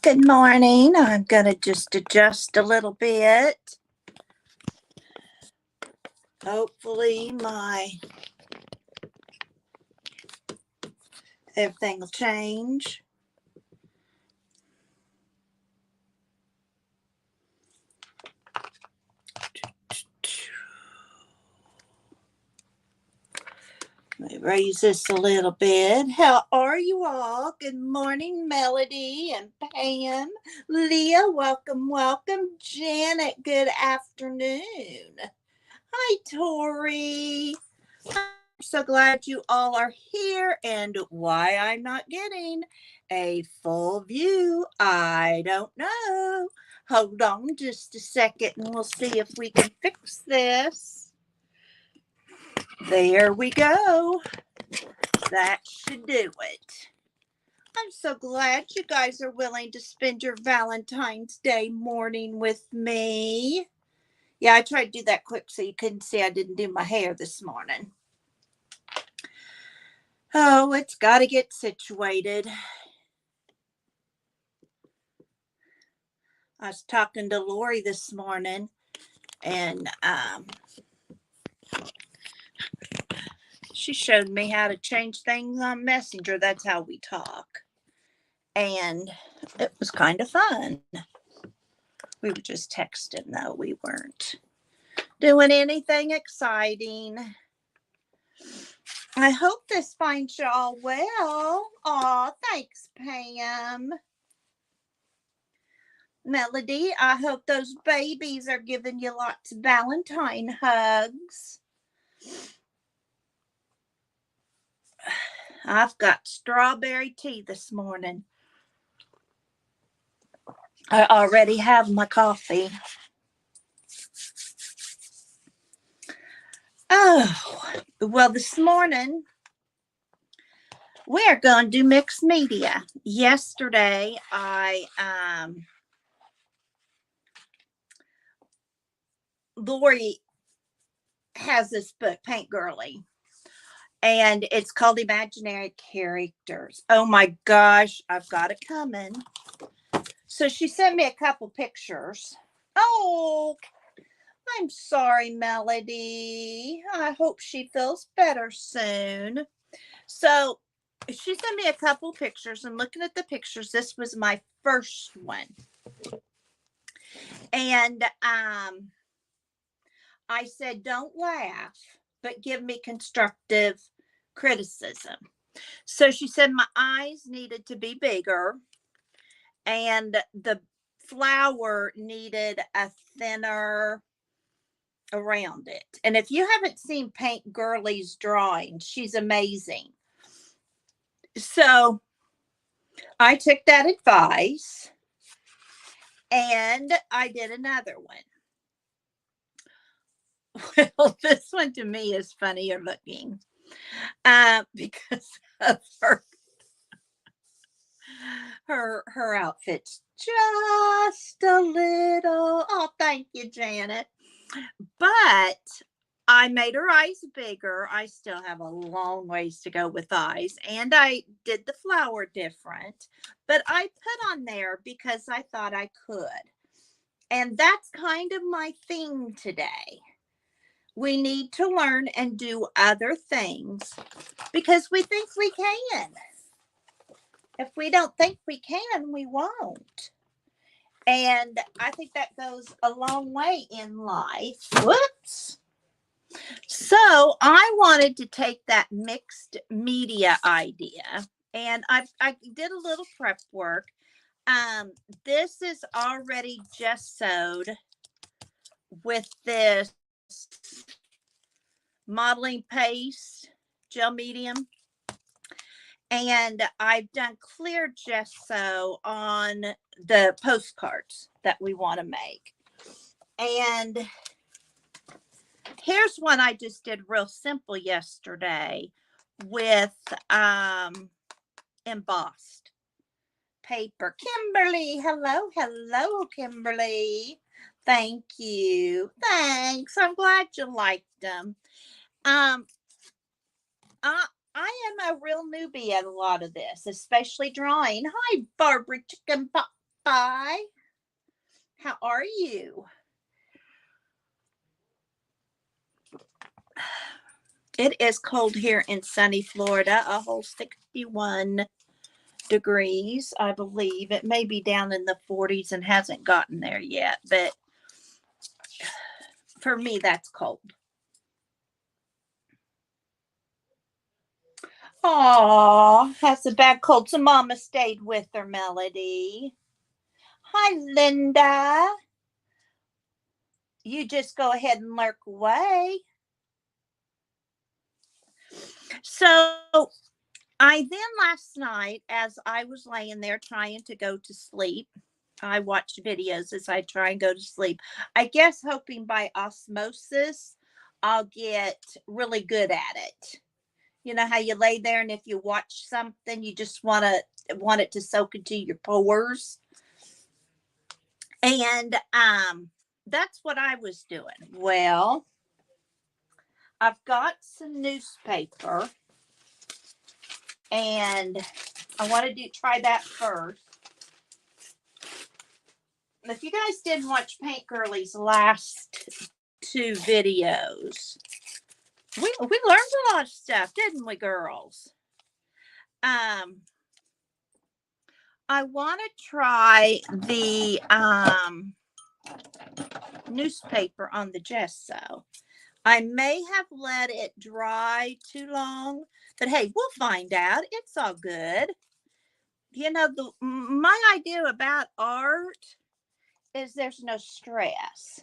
Good morning. I'm going to just adjust a little bit. Hopefully everything will change. Let me raise this a little bit. How are you all? Good morning, Melody and Pam. Leah, welcome, welcome. Janet, good afternoon. Hi, Tori. I'm so glad you all are here, and why I'm not getting a full view, I don't know. Hold on just a second and we'll see if we can fix this. There we go. That should do it. I'm so glad you guys are willing to spend your Valentine's Day morning with me. Yeah, I tried to do that quick so you couldn't see I didn't do my hair this morning. Oh, it's got to get situated. I was talking to Lori this morning, and she showed me how to change things on Messenger. That's how we talk. And it was kind of fun. We were just texting, though. We weren't doing anything exciting. I hope this finds y'all well. Aw, thanks, Pam. Melody, I hope those babies are giving you lots of Valentine hugs. I've got strawberry tea this morning. I already have my coffee. Oh, well, this morning we're going to do mixed media. Yesterday, Lori has this book, Paint Girly, and it's called Imaginary Characters. Oh my gosh, I've got it coming. So she sent me a couple pictures. Oh, I'm sorry, Melody. I hope she feels better soon. So she sent me a couple pictures, and looking at the pictures, this was my first one. And I said, don't laugh, but give me constructive criticism. So she said my eyes needed to be bigger, and the flower needed a thinner around it. And if you haven't seen Paint Girly's drawing, she's amazing. So I took that advice and I did another one. Well, this one to me is funnier looking because of her outfit's just a little. Oh, thank you, Janet. But I made her eyes bigger. I still have a long ways to go with eyes. And I did the flower different. But I put on there because I thought I could. And that's kind of my theme today. We need to learn and do other things because we think we can. If we don't think we can, we won't. And I think that goes a long way in life. Whoops. So I wanted to take that mixed media idea, and I did a little prep work. This is already gessoed with this modeling paste, gel medium. And I've done clear gesso on the postcards that we want to make. And here's one I just did real simple yesterday with embossed paper. Kimberly, hello, Kimberly. Thank you. Thanks. I'm glad you liked them. I am a real newbie at a lot of this, especially drawing. Hi, Barbara Chicken Pot. Hi. How are you? It is cold here in sunny Florida, a whole 61 degrees, I believe. It may be down in the 40s and hasn't gotten there yet, but for me, that's cold. Aw, that's a bad cold. So Mama stayed with her, Melody. Hi, Linda. You just go ahead and lurk away. So I then last night, as I was laying there trying to go to sleep, I watch videos as I try and go to sleep. I guess hoping by osmosis, I'll get really good at it. You know how you lay there and if you watch something, you just want it to soak into your pores. And that's what I was doing. Well, I've got some newspaper and I want to try that first. If you guys didn't watch Paint Girlie's last two videos, we learned a lot of stuff, didn't we, girls? I want to try the newspaper on the gesso. I may have let it dry too long, but hey, we'll find out. It's all good. You know, my idea about art is there's no stress.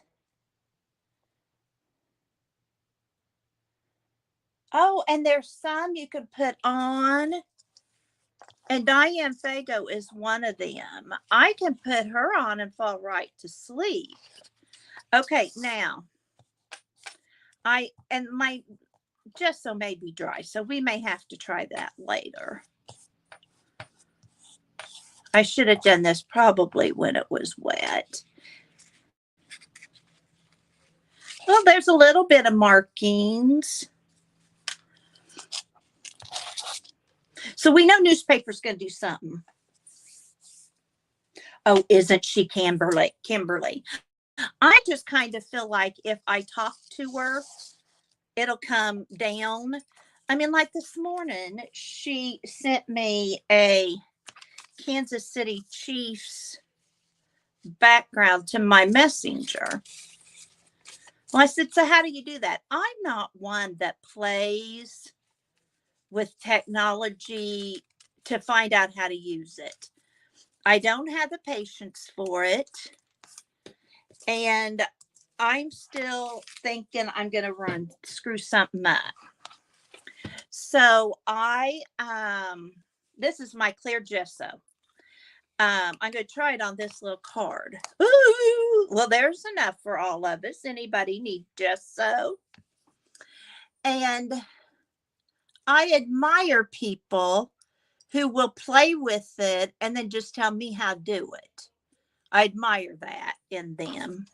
Oh, and there's some you could put on, and Diane Fago is one of them. I can put her on and fall right to sleep. Okay, now my gesso may be dry, so we may have to try that later. I should have done this probably when it was wet. Well, there's a little bit of markings. So we know newspaper's going to do something. Oh, isn't she Kimberly? I just kind of feel like if I talk to her, it'll come down. I mean, like this morning, she sent me a Kansas City Chiefs background to my messenger. Well, I said, so how do you do that? I'm not one that plays with technology to find out how to use it. I don't have the patience for it. And I'm still thinking I'm going to screw something up. So this is my clear gesso. I'm going to try it on this little card. Ooh, well, there's enough for all of us. Anybody need gesso? And I admire people who will play with it and then just tell me how to do it. I admire that in them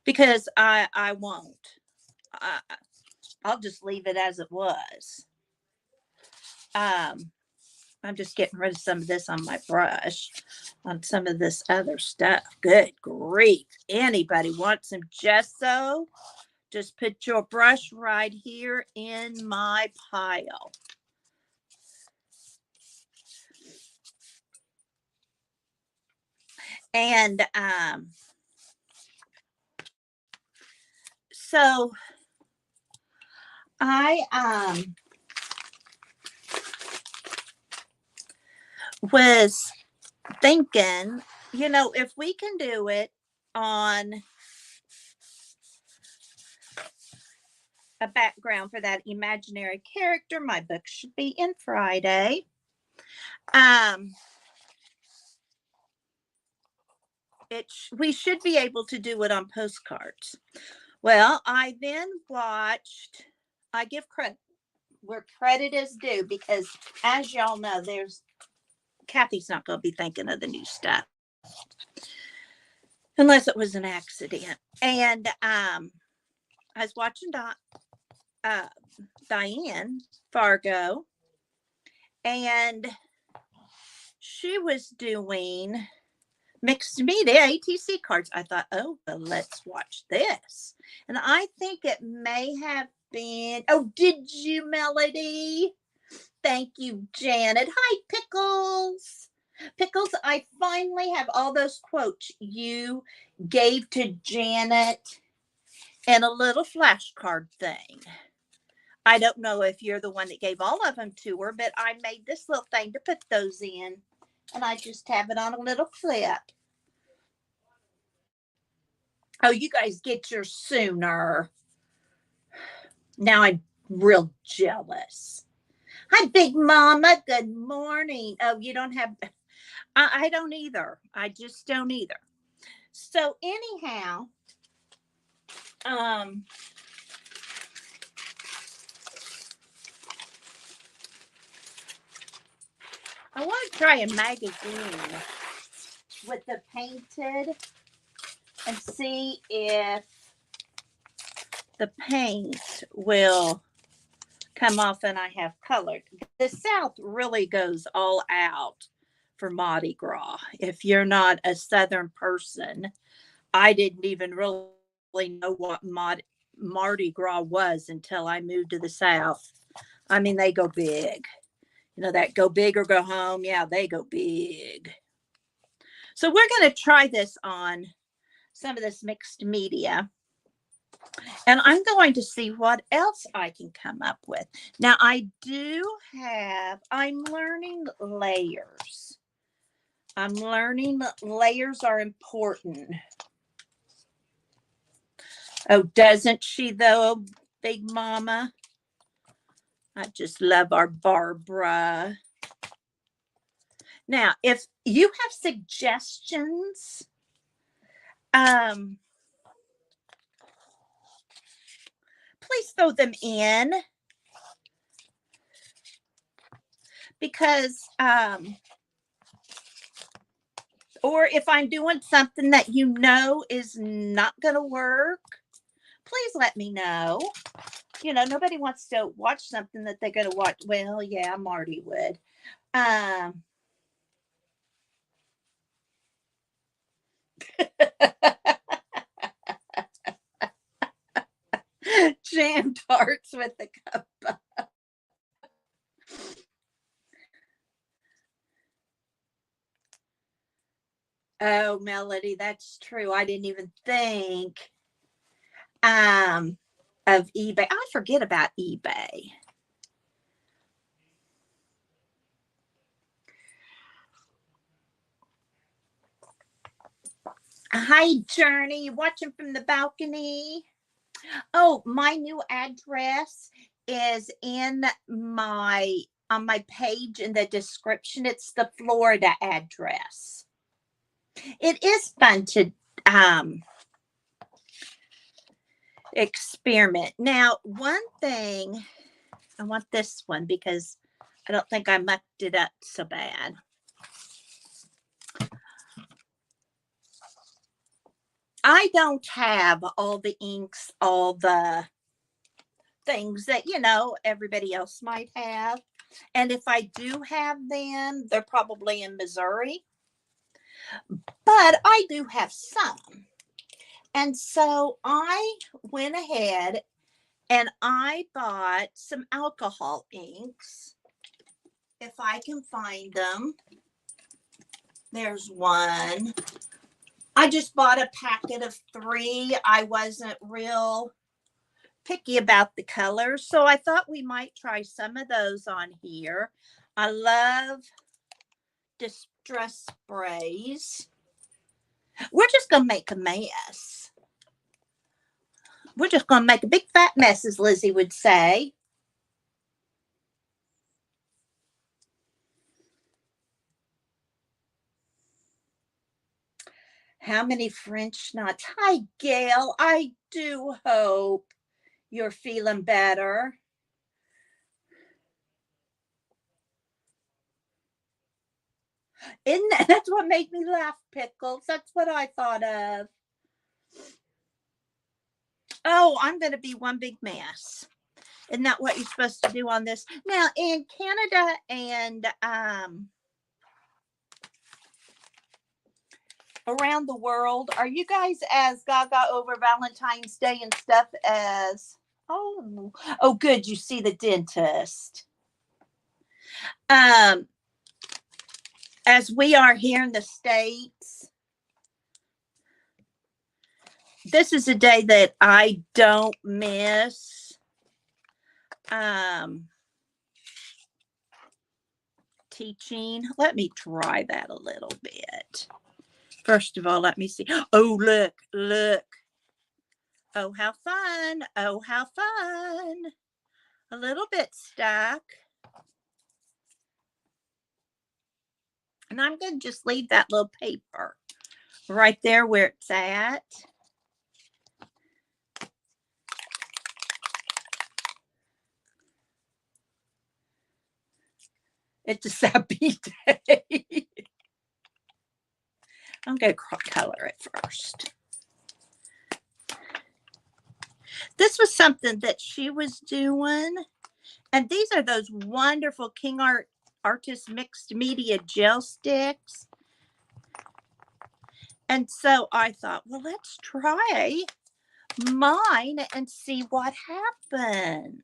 because I won't. I'll just leave it as it was. I'm just getting rid of some of this on my brush, on some of this other stuff. Good grief. Anybody want some gesso? Just put your brush right here in my pile. And so I was thinking, you know, if we can do it on a background for that imaginary character, my book should be in Friday. We should be able to do it on postcards. Well, I then watched, I give credit where credit is due because as y'all know, Kathy's not going to be thinking of the new stuff unless it was an accident. And I was watching Diane Fargo, and she was doing mixed media ATC cards. I thought, oh, well, let's watch this. And I think it may have been, oh, did you, Melody? Thank you, Janet. Hi, Pickles. Pickles, I finally have all those quotes you gave to Janet in a little flashcard thing. I don't know if you're the one that gave all of them to her, but I made this little thing to put those in. And I just have it on a little clip. Oh, you guys get yours sooner. Now I'm real jealous. Hi, Big Mama. Good morning. Oh, you don't have, I don't either. I just don't either. So anyhow, I want to try a magazine with the painted and see if the paint will come off and I have colored. The South really goes all out for Mardi Gras. If you're not a Southern person, I didn't even really know what Mardi Gras was until I moved to the South. I mean, they go big. You know, that go big or go home. Yeah, they go big. So we're going to try this on some of this mixed media. And I'm going to see what else I can come up with. Now, I'm learning layers. I'm learning layers are important. Oh, doesn't she though, Big Mama? I just love our Barbara. Now, if you have suggestions, please throw them in, because or if I'm doing something that you know is not going to work, please let me know. You know, nobody wants to watch something that they're going to watch. Well, yeah, Marty would. Jam tarts with the cup. Oh, Melody, that's true. I didn't even think of eBay. I forget about eBay. Hi, Journey. Watching from the balcony. Oh, my new address is in on my page in the description. It's the Florida address. It is fun to experiment. Now, one thing, I want this one because I don't think I mucked it up so bad. I don't have all the inks, all the things that, you know, everybody else might have. And if I do have them, they're probably in Missouri. But I do have some. And so I went ahead and I bought some alcohol inks. If I can find them. There's one. I just bought a packet of 3. I wasn't real picky about the colors, so I thought we might try some of those on here. I love distress sprays. We're just going to make a mess. We're just going to make a big fat mess, as Lizzie would say. How many French knots? Hi, Gail. I do hope you're feeling better. Isn't that's what made me laugh, Pickles? That's what I thought of. Oh, I'm going to be one big mess. Isn't that what you're supposed to do on this? Now, in Canada and around the world, are you guys as gaga over Valentine's Day and stuff as, oh good, you see the dentist. Um, as we are here in the States, this is a day that I don't miss. Teaching. Let me try that a little bit. First of all, let me see. Oh, look, look. Oh, how fun. Oh, how fun. A little bit stuck. And I'm going to just leave that little paper right there where it's at. It's a sappy day. I'm going to color it first. This was something that she was doing. And these are those wonderful King Artist Mixed Media Gel Sticks. And so I thought, well, let's try mine and see what happens.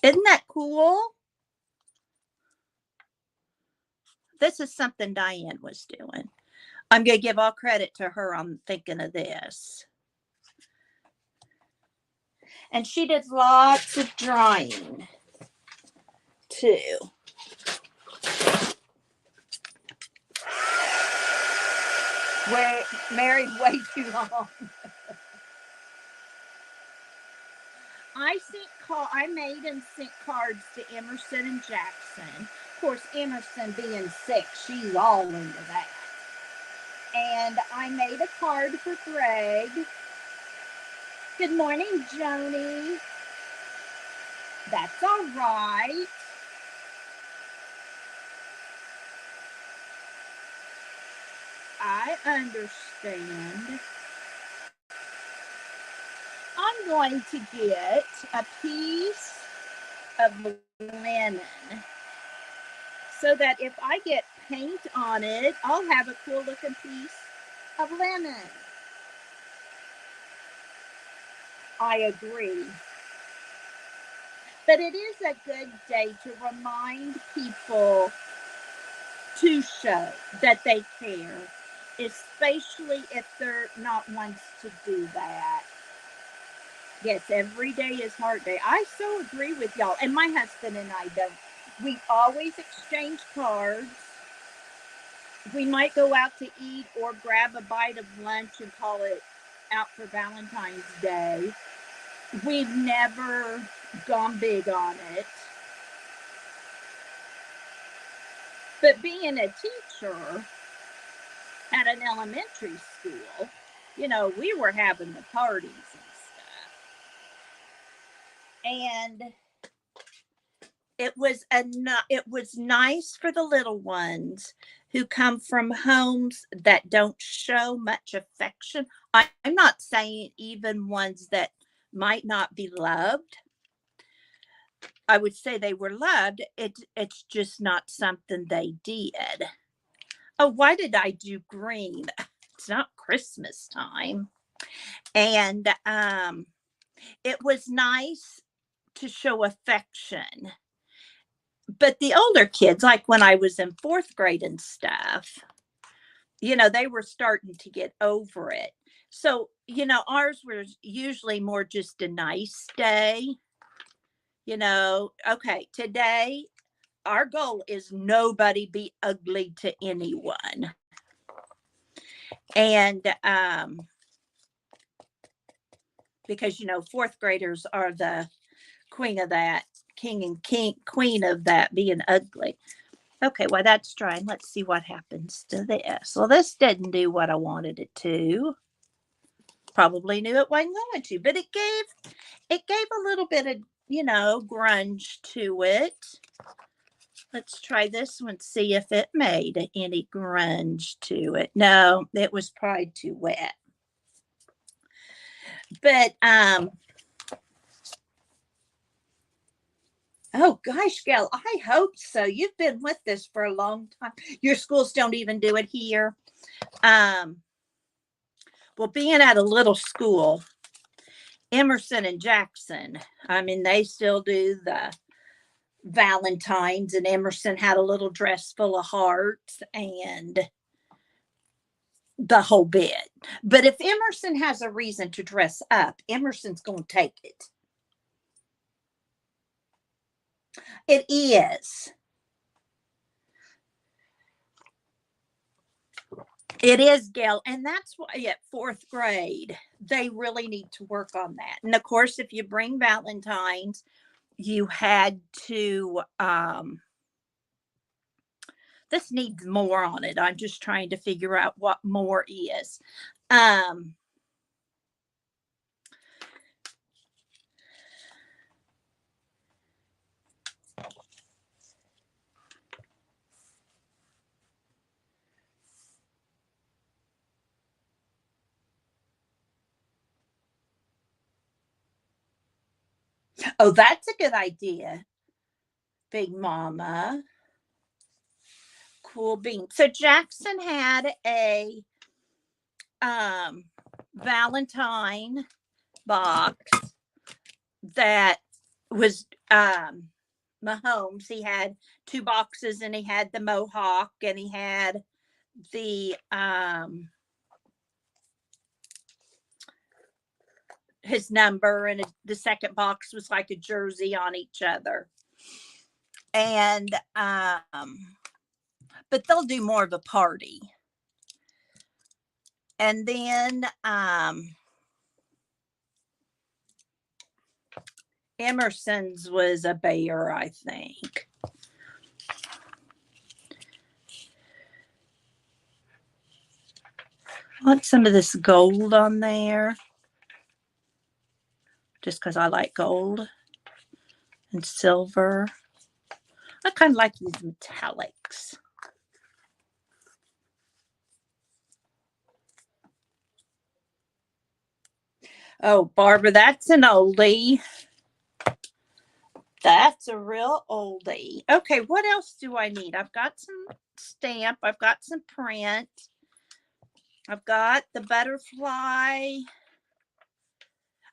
Isn't that cool? This is something Diane was doing. I'm going to give all credit to her on thinking of this. And she did lots of drawing, too. We're married way too long. I made and sent cards to Emerson and Jackson. Of course, Emerson being sick, she's all into that. And I made a card for Greg. Good morning, Joni. That's all right. I understand. I'm going to get a piece of linen so that if I get paint on it, I'll have a cool looking piece of linen. I agree. But it is a good day to remind people to show that they care, especially if they're not ones to do that. Yes, every day is heart day. I so agree with y'all. And my husband and I don't. We always exchange cards. We might go out to eat or grab a bite of lunch and call it out for Valentine's Day. We've never gone big on it. But being a teacher at an elementary school, you know, we were having the parties and stuff. And it was nice for the little ones who come from homes that don't show much affection. I'm not saying even ones that might not be loved. I would say they were loved. It's just not something they did. Oh, why did I do green? It's not Christmas time. And it was nice to show affection. But the older kids, like when I was in 4th grade and stuff, you know, they were starting to get over it. So, you know, ours was usually more just a nice day. You know, okay, today our goal is nobody be ugly to anyone. And because, you know, 4th graders are the queen of that, queen of that being ugly. Okay, well, that's trying. Let's see what happens to this. Well, this didn't do what I wanted it to. Probably knew it wasn't going to, but it gave a little bit of, you know, grunge to it. Let's try this one, see if it made any grunge to it. No, it was probably too wet. But Oh gosh, Gail, I hope so. You've been with this for a long time. Your schools don't even do it here. Um, well, being at a little school, Emerson and Jackson, I mean, they still do the Valentine's, and Emerson had a little dress full of hearts and the whole bit. But if Emerson has a reason to dress up, Emerson's going to take it. It is. It is, Gail. And that's why at fourth grade, they really need to work on that. And of course, if you bring Valentine's, you had to, this needs more on it. I'm just trying to figure out what more is. Um, oh, that's a good idea, Big Mama. Cool beans. So Jackson had a Valentine box that was Mahomes. He had two boxes, and he had the mohawk, and he had the his number, and the second box was like a jersey on each other. And but they'll do more of a party. And then Emerson's was a bear, I think. I want some of this gold on there, just because I like gold and silver. I kind of like these metallics. Oh, Barbara, that's an oldie. That's a real oldie. Okay, what else do I need? I've got some stamp. I've got some print. I've got the butterfly.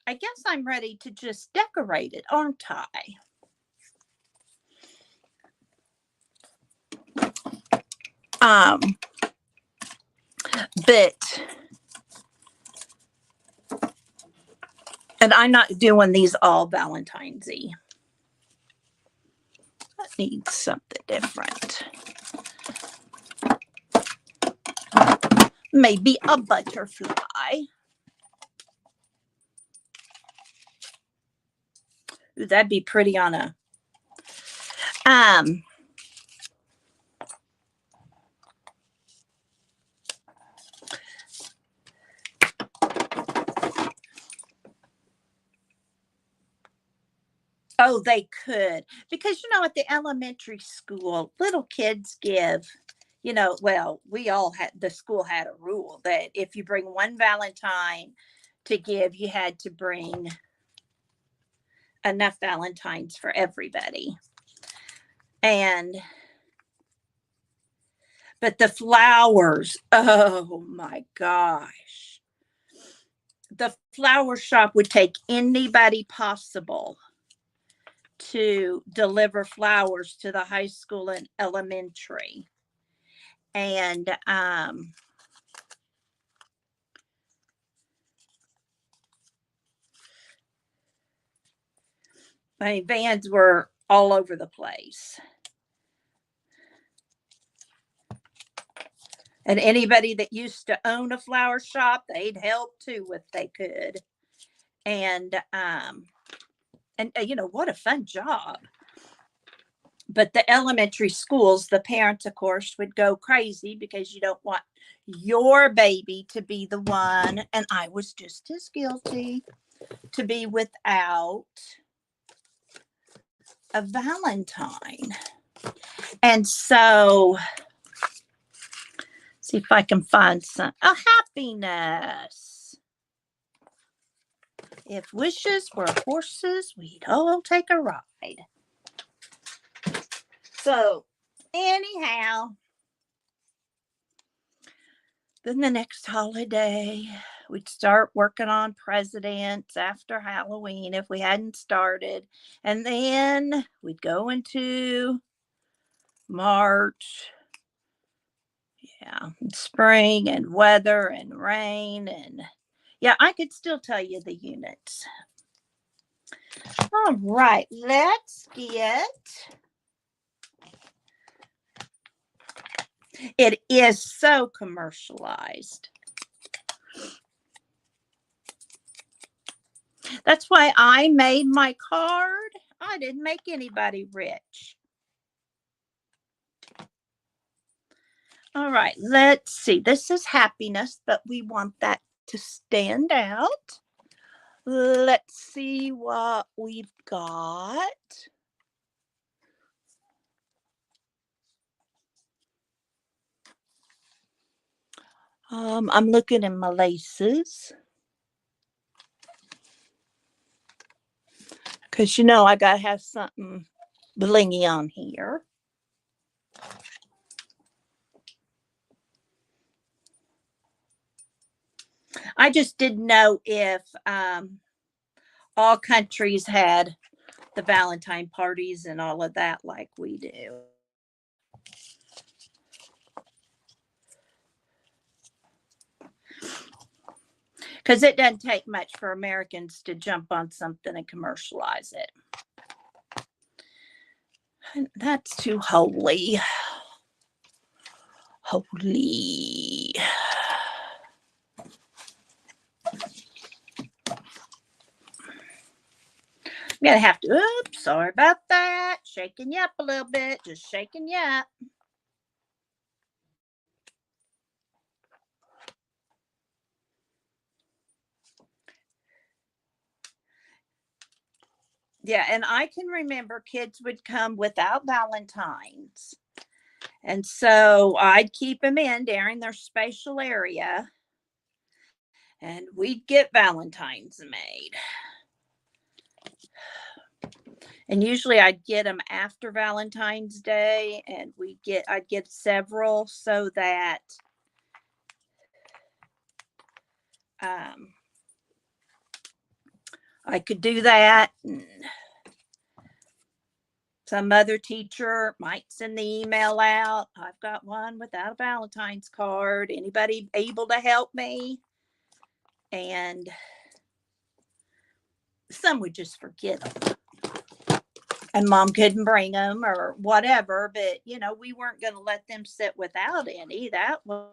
I guess I'm ready to just decorate it, aren't I? But, and I'm not doing these all Valentine's-y. That needs something different. Maybe a butterfly. Ooh, that'd be pretty on a oh, they could. Because, at the elementary school, little kids give, well, the school had a rule that if you bring one Valentine to give, you had to bring enough Valentines for everybody. But the flowers, oh my gosh. The flower shop would take anybody possible to deliver flowers to the high school and elementary. And my vans were all over the place. And anybody that used to own a flower shop, they'd help too if they could. And what a fun job. But the elementary schools, the parents, of course, would go crazy because you don't want your baby to be the one, and I was just as guilty, to be without a Valentine. And so, see if I can find some. Oh, happiness. If wishes were horses, we'd all take a ride. So anyhow, then the next holiday, we'd start working on presidents after Halloween if we hadn't started. And then we'd go into March. Yeah, spring and weather and rain. And yeah, I could still tell you the units. All right, let's get. It is so commercialized. That's why I made my card. I didn't make anybody rich. All right, let's see. This is happiness, but we want that to stand out. Let's see what we've got. I'm looking in my laces. Because, I got to have something blingy on here. I just didn't know if all countries had the Valentine parties and all of that like we do. Because it doesn't take much for Americans to jump on something and commercialize it. That's too holy. Holy. I'm going to have to, oops, sorry about that. Shaking you up a little bit, just shaking you up. Yeah, and I can remember kids would come without Valentines. And so I'd keep them in during their spatial area. And we'd get Valentines made. And usually I'd get them after Valentine's Day, and I'd get several so that I could do that. And some other teacher might send the email out. I've got one without a Valentine's card. Anybody able to help me? And some would just forget them. And mom couldn't bring them or whatever. But, we weren't going to let them sit without any. That would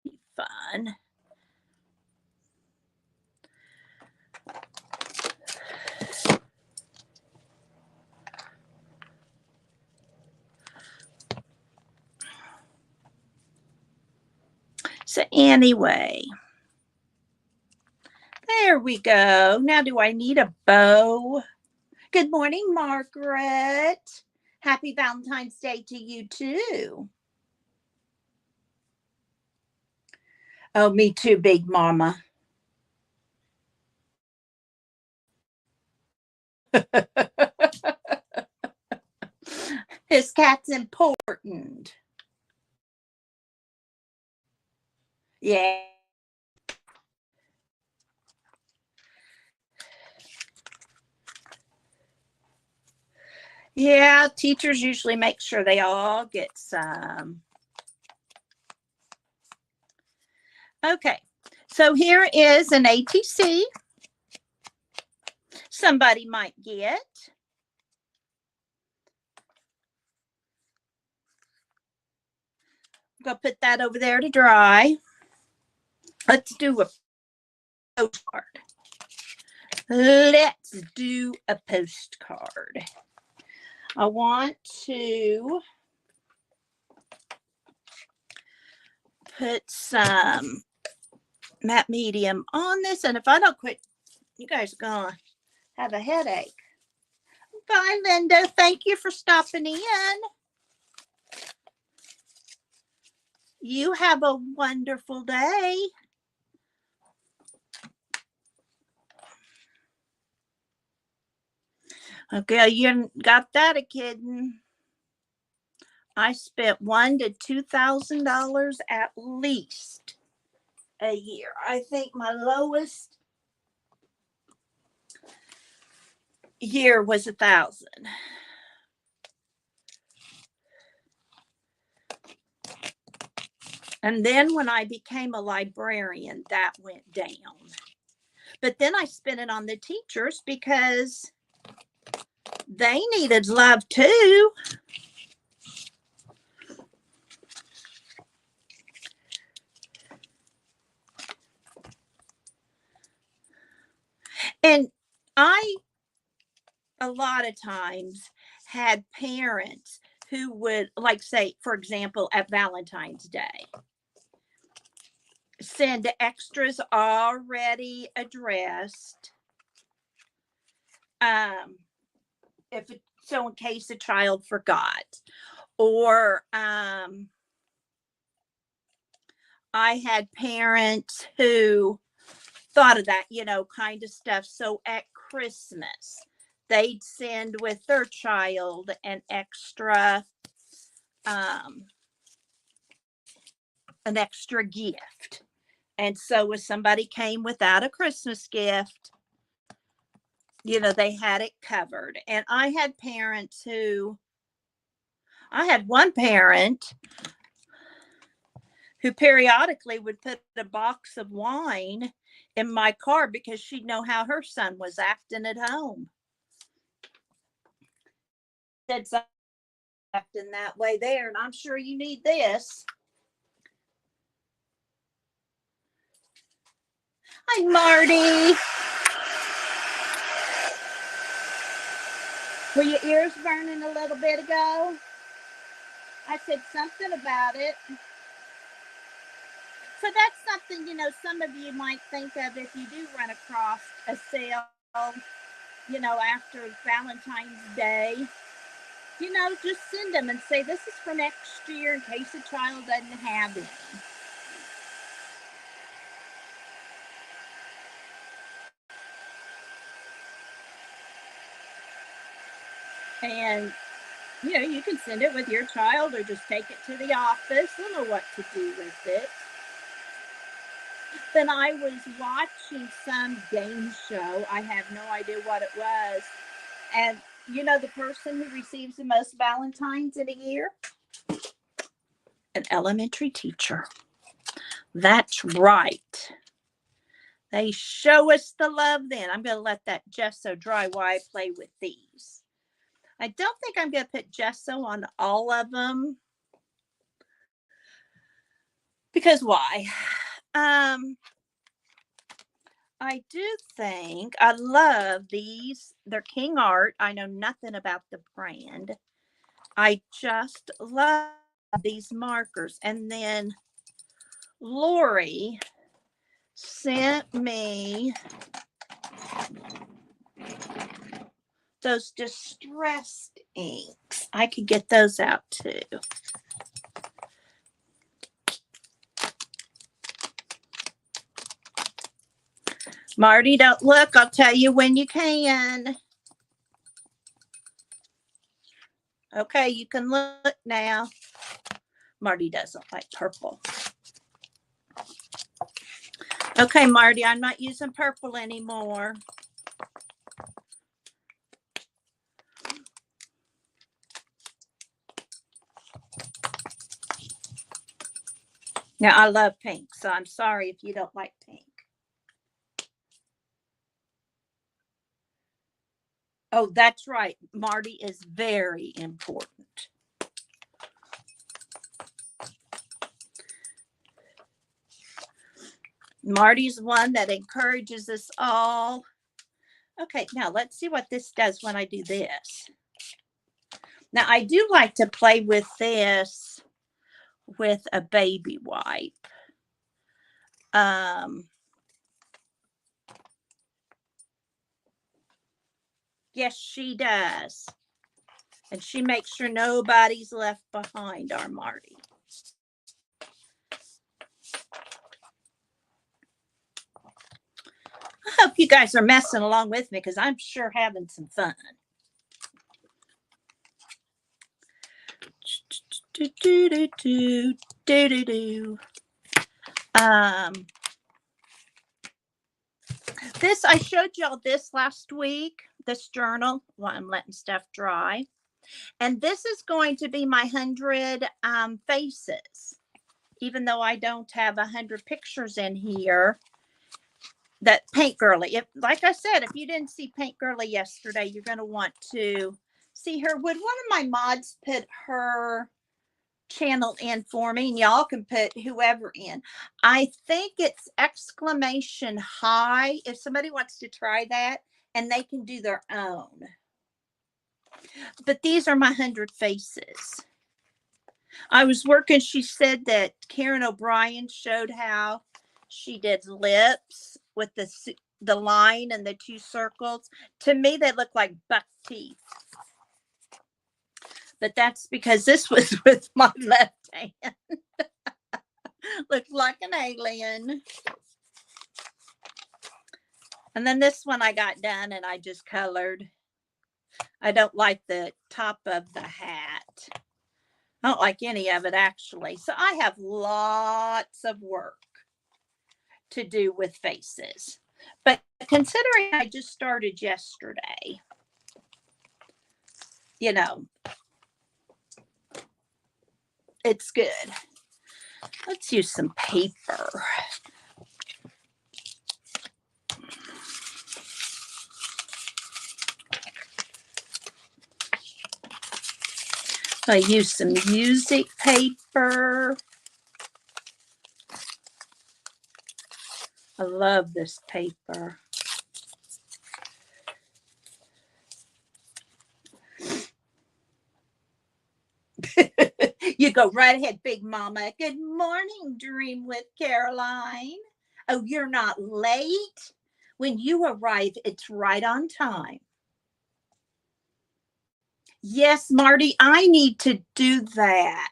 be fun. So anyway, there we go. Now, do I need a bow? Good morning, Margaret. Happy Valentine's Day to you too. Oh, me too, Big Mama. His cat's important. Yeah. Yeah, teachers usually make sure they all get some. Okay, so here is an ATC somebody might get. I'm going to put that over there to dry. Let's do a postcard. Let's do a postcard. I want to put some matte medium on this, and if I don't quit, you guys are going to have a headache. Bye, Linda. Thank you for stopping in. You have a wonderful day. Okay, you got that a kidding. I spent $1,000 to $2,000 at least a year. I think my lowest year was 1,000. And then when I became a librarian, that went down. But then I spent it on the teachers because they needed love too. And I, a lot of times, had parents who would, like, say, for example, at Valentine's Day, send extras already addressed. If it, so in case a child forgot, or I had parents who thought of that, kind of stuff. So at Christmas, they'd send with their child an extra gift. And so if somebody came without a Christmas gift, they had it covered. And I had one parent who periodically would put a box of wine in my car because she'd know how her son was acting at home. Said something acting that way there, and I'm sure you need this. Hi, Marty. Were your ears burning a little bit ago? I said something about it. So that's something, some of you might think of if you do run across a sale, after Valentine's Day. Just send them and say, this is for next year in case a child doesn't have it. And, you can send it with your child or just take it to the office. I don't know what to do with it. Then I was watching some game show. I have no idea what it was. And the person who receives the most Valentines in a year? An elementary teacher. That's right. They show us the love then. I'm going to let that gesso dry while I play with these. I don't think I'm going to put gesso on all of them. Because why? I do think I love these. They're King Art. I know nothing about the brand. I just love these markers. And then Lori sent me those distressed inks. I could get those out too. Marty, don't look. I'll tell you when you can. Okay, you can look now. Marty doesn't like purple. Okay, Marty, I'm not using purple anymore. Now, I love pink, so I'm sorry if you don't like pink. Oh, that's right. Marty is very important. Marty's one that encourages us all. Okay, now let's see what this does when I do this. Now, I do like to play with this with a baby wipe. Yes, she does. And she makes sure nobody's left behind, our Marty. I hope you guys are messing along with me because I'm sure having some fun. do, do, do, do, do, do, do. This, I showed y'all this last week, this journal. Well, I'm letting stuff dry. And this is going to be my 100 faces. Even though I don't have 100 pictures in here, that Paint Girly. If, like I said, if you didn't see Paint Girly yesterday, you're going to want to see her. Would one of my mods put her channel in for me, and y'all can put whoever in? I think it's exclamation high if somebody wants to try that, and they can do their own. But these are my 100 faces. I was working, she said that Karen O'Brien showed how she did lips with the line and the two circles. To me, they look like buck teeth. But that's because this was with my left hand. Looked like an alien. And then this one I got done and I just colored. I don't like the top of the hat. I don't like any of it, actually. So I have lots of work to do with faces. But considering I just started yesterday, you know, it's good. Let's use some paper. I use some music paper. I love this paper. You go right ahead, Big Mama. Good morning, Dream with Caroline. Oh, you're not late? When you arrive, it's right on time. Yes, Marty, I need to do that.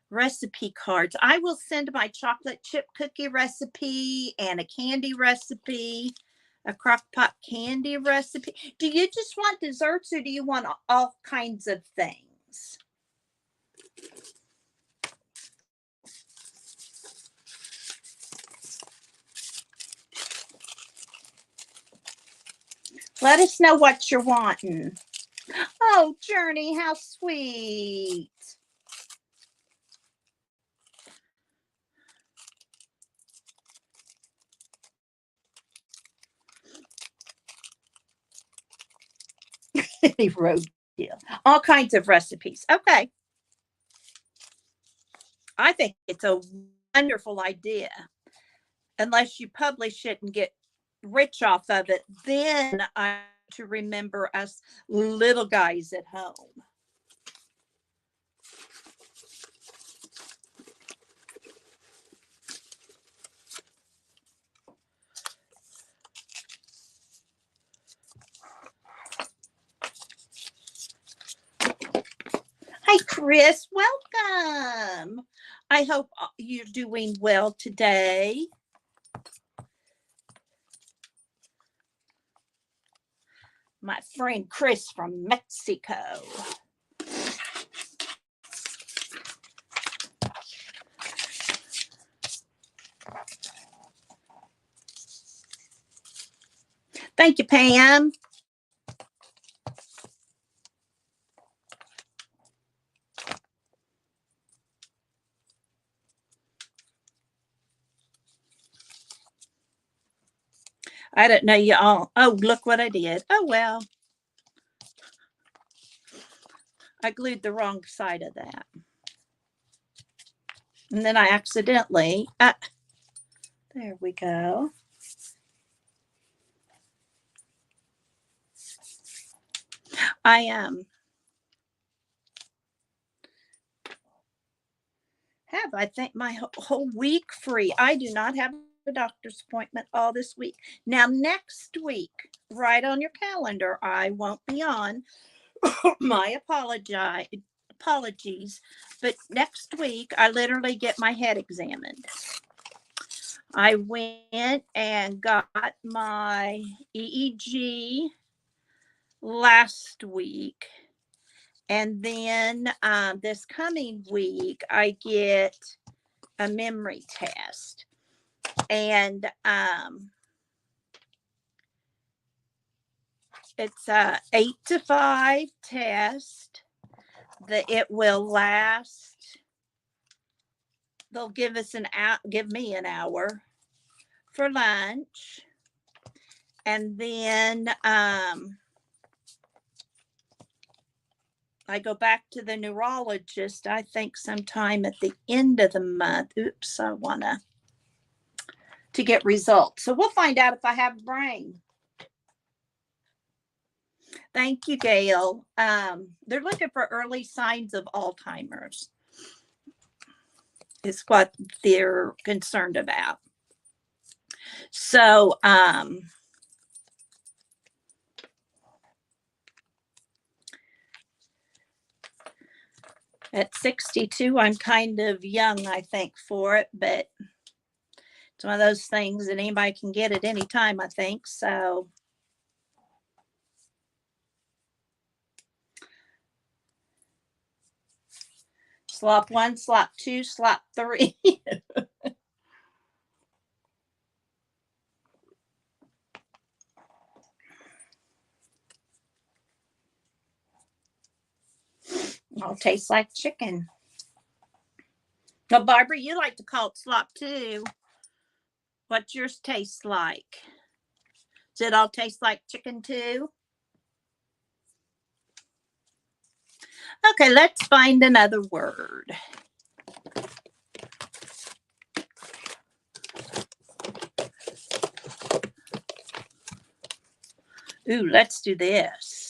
Recipe cards. I will send my chocolate chip cookie recipe and a candy recipe, a crock pot candy recipe. Do you just want desserts or do you want all kinds of things? Let us know what you're wanting. Oh, Journey, how sweet. He wrote all kinds of recipes. Okay. I think it's a wonderful idea. Unless you publish it and get rich off of it, then I to remember us little guys at home. Hi, Chris. Welcome. I hope you're doing well today. My friend Chris from Mexico. Thank you, Pam. I don't know you all. Oh, look what I did. Oh, well. I glued the wrong side of that. And then I accidentally, there we go. I have, I think, my whole week free. I do not have a doctor's appointment all this week. Now, next week, right on your calendar, I won't be on. My apologies. But next week, I literally get my head examined. I went and got my EEG last week. And then this coming week, I get a memory test. And it's a 8 to 5 test that it will last. They'll give us give me an hour for lunch. And then I go back to the neurologist, I think sometime at the end of the month. Oops, I want to get results. So we'll find out if I have a brain. Thank you, Gail. They're looking for early signs of Alzheimer's. Is what they're concerned about. So, at 62, I'm kind of young, I think, for it, but it's one of those things that anybody can get at any time, I think. So, slop 1, slop 2, slop 3. All tastes like chicken. Well, Barbara, you like to call it slop too. What's yours taste like? Does it all taste like chicken too? Okay, let's find another word. Ooh, let's do this.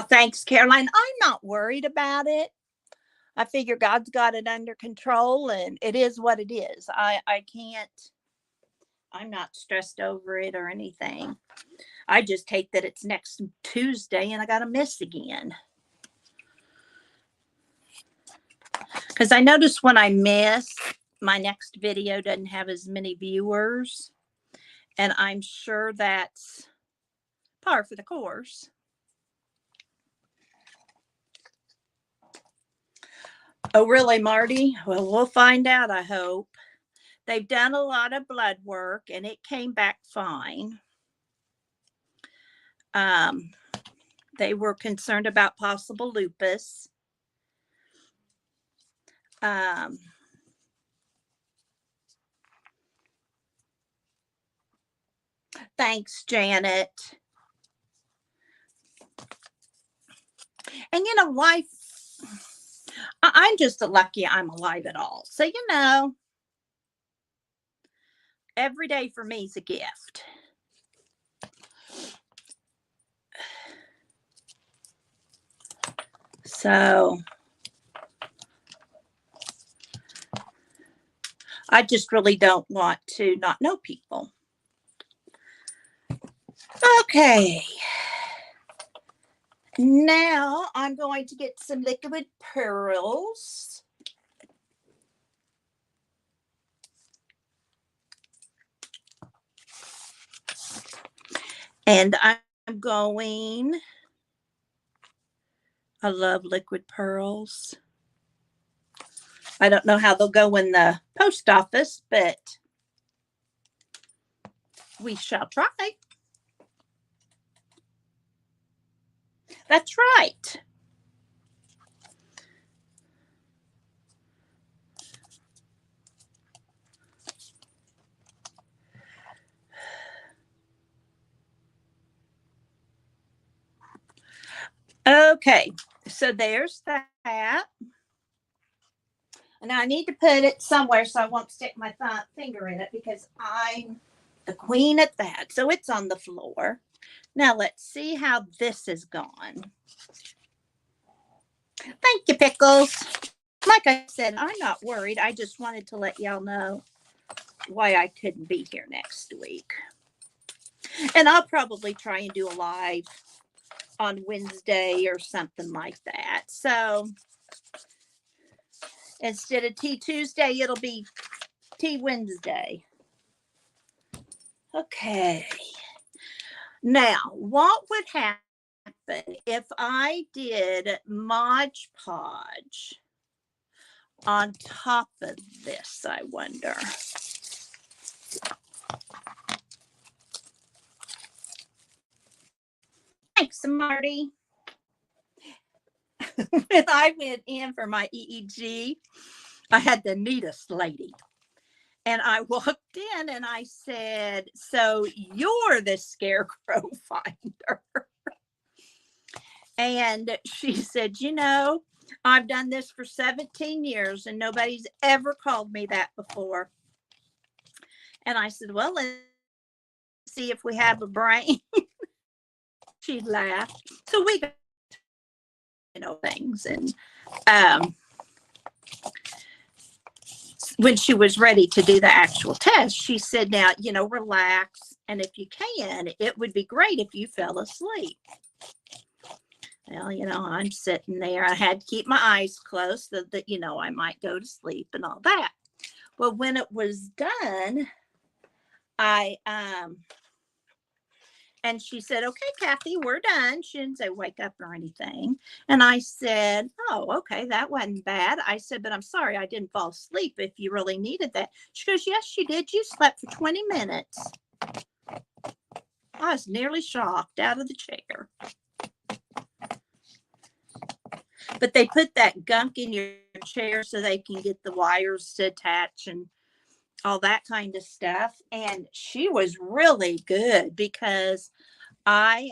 Thanks, Caroline. I'm not worried about it. I figure God's got it under control and it is what it is. I'm not stressed over it or anything. I just hate that it's next Tuesday and I got to miss again. Because I notice when I miss, my next video doesn't have as many viewers. And I'm sure that's par for the course. Oh, really, Marty? Well, we'll find out, I hope. They've done a lot of blood work and it came back fine. They were concerned about possible lupus. Thanks, Janet. And life, I'm just lucky I'm alive at all. So, every day for me is a gift. So, I just really don't want to not know people. Okay. Now I'm going to get some liquid pearls. And I'm going, I love liquid pearls. I don't know how they'll go in the post office, but we shall try. That's right. Okay, so there's that. And I need to put it somewhere so I won't stick my finger in it because I'm the queen at that. So it's on the floor. Now let's see how this has gone. Thank you, Pickles. Like I said, I'm not worried. I just wanted to let y'all know why I couldn't be here next week. And I'll probably try and do a live on Wednesday or something like that. So instead of Tea Tuesday, it'll be Tea Wednesday. Okay. Now, what would happen if I did Mod Podge on top of this, I wonder? Thanks, Marty. When I went in for my EEG, I had the neatest lady. And I walked in and I said, "So you're the scarecrow finder." And she said, "I've done this for 17 years and nobody's ever called me that before." And I said, "Well, let's see if we have a brain." She laughed. So we got, things. And when she was ready to do the actual test, she said, "Now, relax. And if you can, it would be great if you fell asleep." Well, I'm sitting there. I had to keep my eyes closed so that, I might go to sleep and all that. Well, when it was done, and she said, "Okay, Kathy, we're done." She didn't say wake up or anything. And I said, "Oh, okay, that wasn't bad." I said, "But I'm sorry I didn't fall asleep if you really needed that." She goes, "Yes, you did. You slept for 20 minutes. I was nearly shocked out of the chair. But they put that gunk in your chair so they can get the wires to attach and all that kind of stuff. And she was really good because I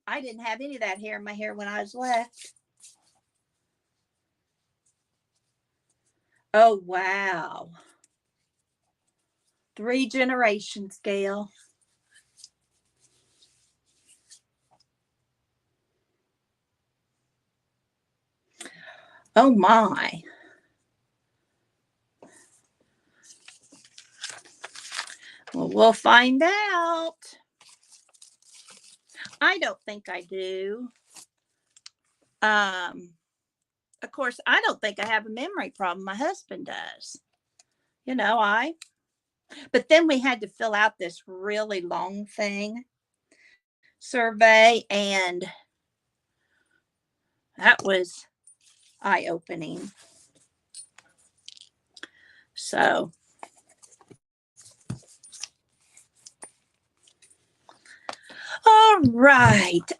didn't have any of that hair in my hair when I was left. Oh, wow. 3 generations, Gail. Oh, my. Well, we'll find out. I don't think I do. Of course, I don't think I have a memory problem. My husband does. But then we had to fill out this really long survey, and that was eye-opening. So, all right.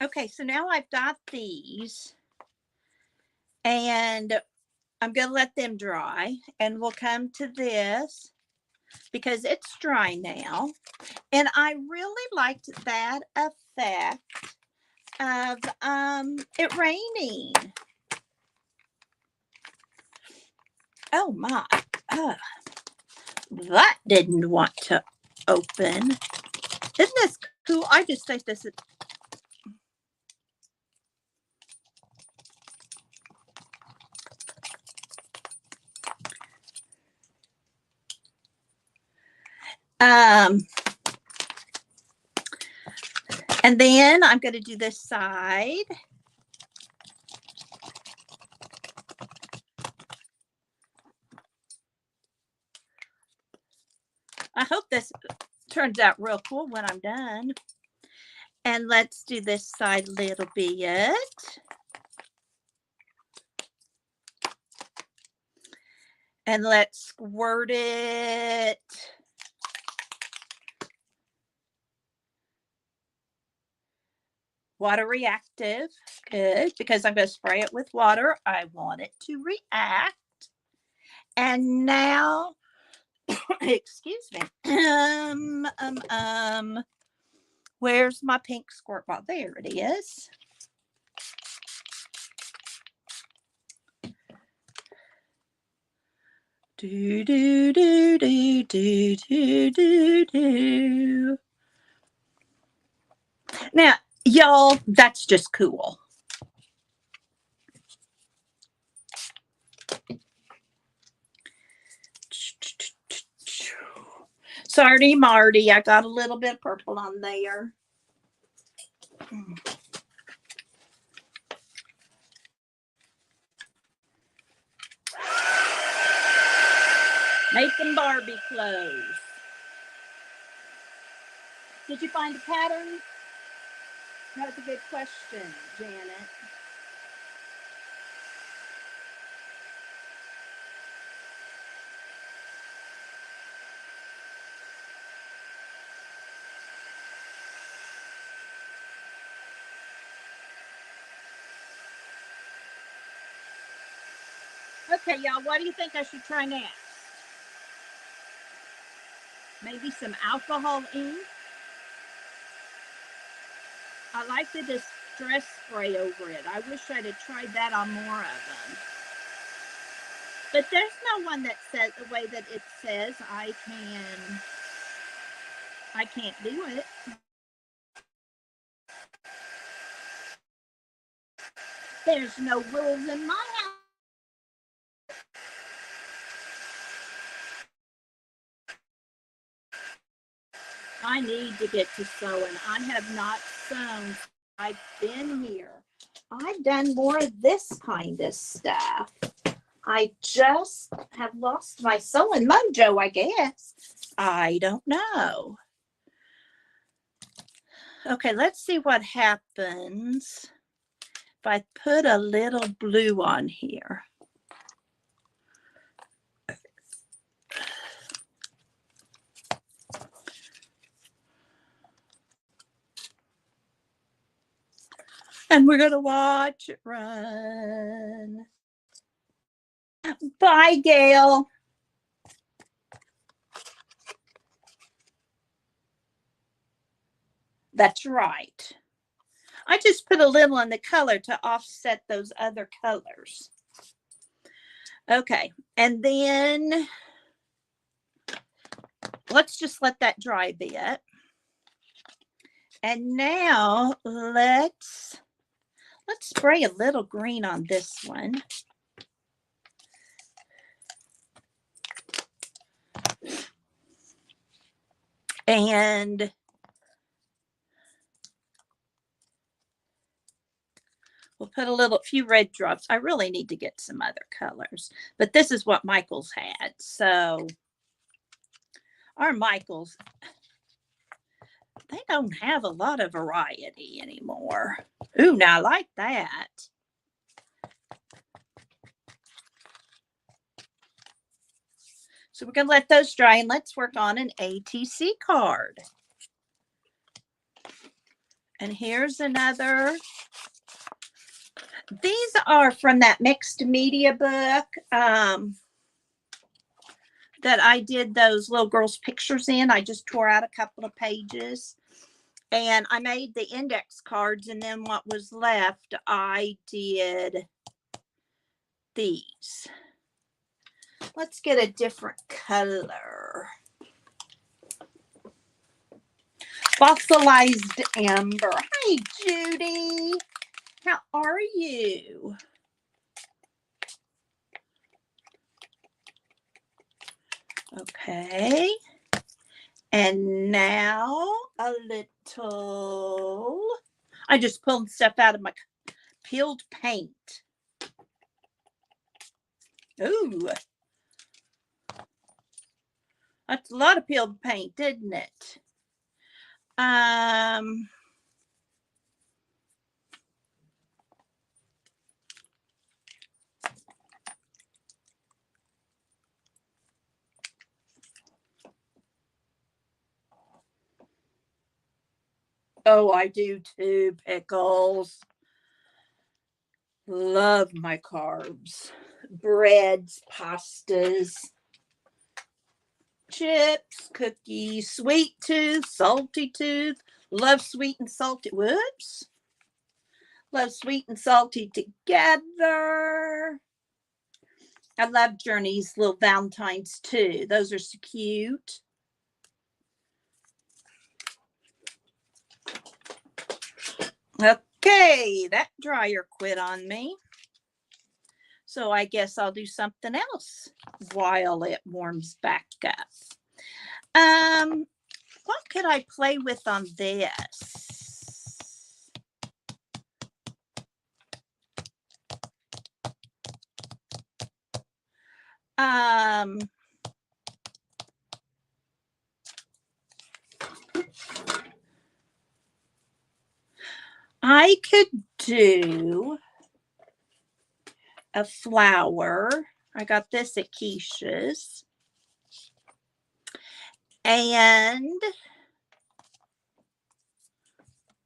Okay, so now I've got these, and I'm going to let them dry, and we'll come to this because it's dry now. And I really liked that effect of it raining. Oh my. That didn't want to open. Isn't this cool? I just think this is and then I'm going to do this side. I hope this turns out real cool when I'm done. And let's do this side a little bit. And let's squirt it. Water reactive. Good, because I'm going to spray it with water. I want it to react. And now, excuse me. Where's my pink squirt bottle? There it is. Do do do do do do do do. Now, y'all, that's just cool. Sorry, Marty, I got a little bit of purple on there. Making Barbie clothes. Did you find a pattern? That's a good question, Janet. Okay, y'all, what do you think I should try next? Maybe some alcohol ink. I like the distress spray over it. I wish I'd have tried that on more of them. But there's no one that says the way that it says I can't do it. There's no rules in my house. I need to get to sewing. I have not sewn. I've been here. I've done more of this kind of stuff. I just have lost my sewing mojo, I guess. I don't know. Okay, let's see what happens if I put a little blue on here. And we're going to watch it run. Bye, Gail. That's right. I just put a little in the color to offset those other colors. Okay, and then let's just let that dry a bit. And now let's spray a little green on this one. And we'll put a few red drops. I really need to get some other colors, but this is what Michael's had. So our Michael's, they don't have a lot of variety anymore. Ooh, now I like that. So we're going to let those dry and let's work on an ATC card. And here's another. These are from that mixed media book that I did those little girls' pictures in. I just tore out a couple of pages. And I made the index cards, and then what was left, I did these. Let's get a different color. Fossilized amber. Hi, Judy. How are you? Okay. And now a little, I just pulled stuff out of my peeled paint. Ooh. That's a lot of peeled paint, isn't it? Oh, I do too, pickles. Love my carbs. Breads, pastas, chips, cookies, sweet tooth, salty tooth. Love sweet and salty. Whoops. Love sweet and salty together. I love Journey's little Valentines too. Those are so cute. Okay, that dryer quit on me. So I guess I'll do something else while it warms back up. What could I play with on this? I could do a flower. I got this at Keisha's. And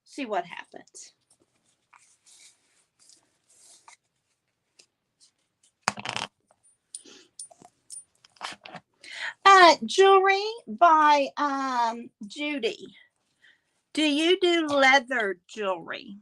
see what happens. Jewelry by Judy. Do you do leather jewelry?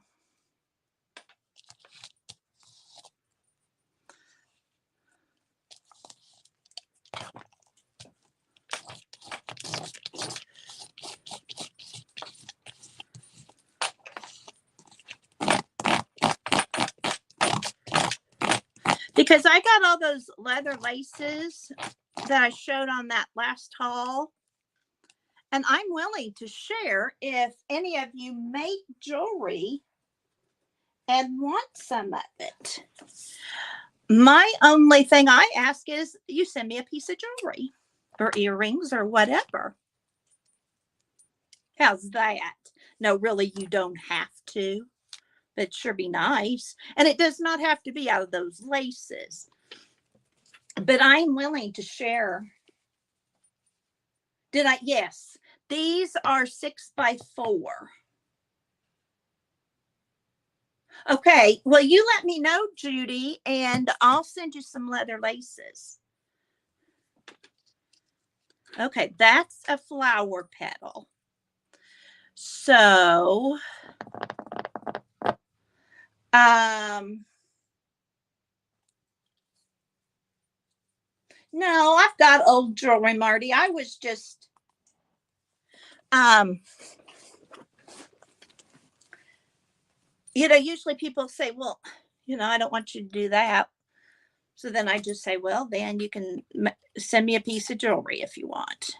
Because I got all those leather laces that I showed on that last haul. And I'm willing to share if any of you make jewelry and want some of it. My only thing I ask is you send me a piece of jewelry or earrings or whatever. How's that? No, really, you don't have to. But it sure be nice. And it does not have to be out of those laces. But I'm willing to share. Did I? Yes. These are 6x4. Okay. Well, you let me know, Judy, and I'll send you some leather laces. Okay. That's a flower petal. So, no, I've got old jewelry, Marty. I was just, usually people say, well, I don't want you to do that. So then I just say, well, then you can send me a piece of jewelry if you want.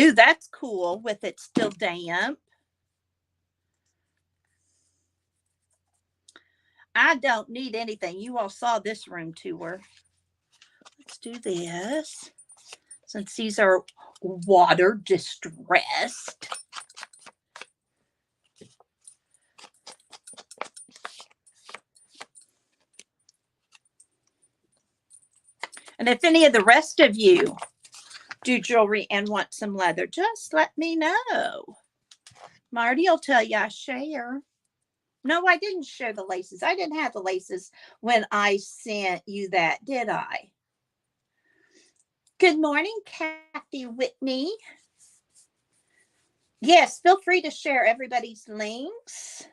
Ooh, that's cool with it still damp. I don't need anything. You all saw this room tour. Let's do this. Since these are water distressed. And if any of the rest of you do jewelry and want some leather, just let me know. Marty will tell you I share. No, I didn't share the laces. I didn't have the laces when I sent you that, did I? Good morning, Kathy Whitney. Yes, feel free to share everybody's links.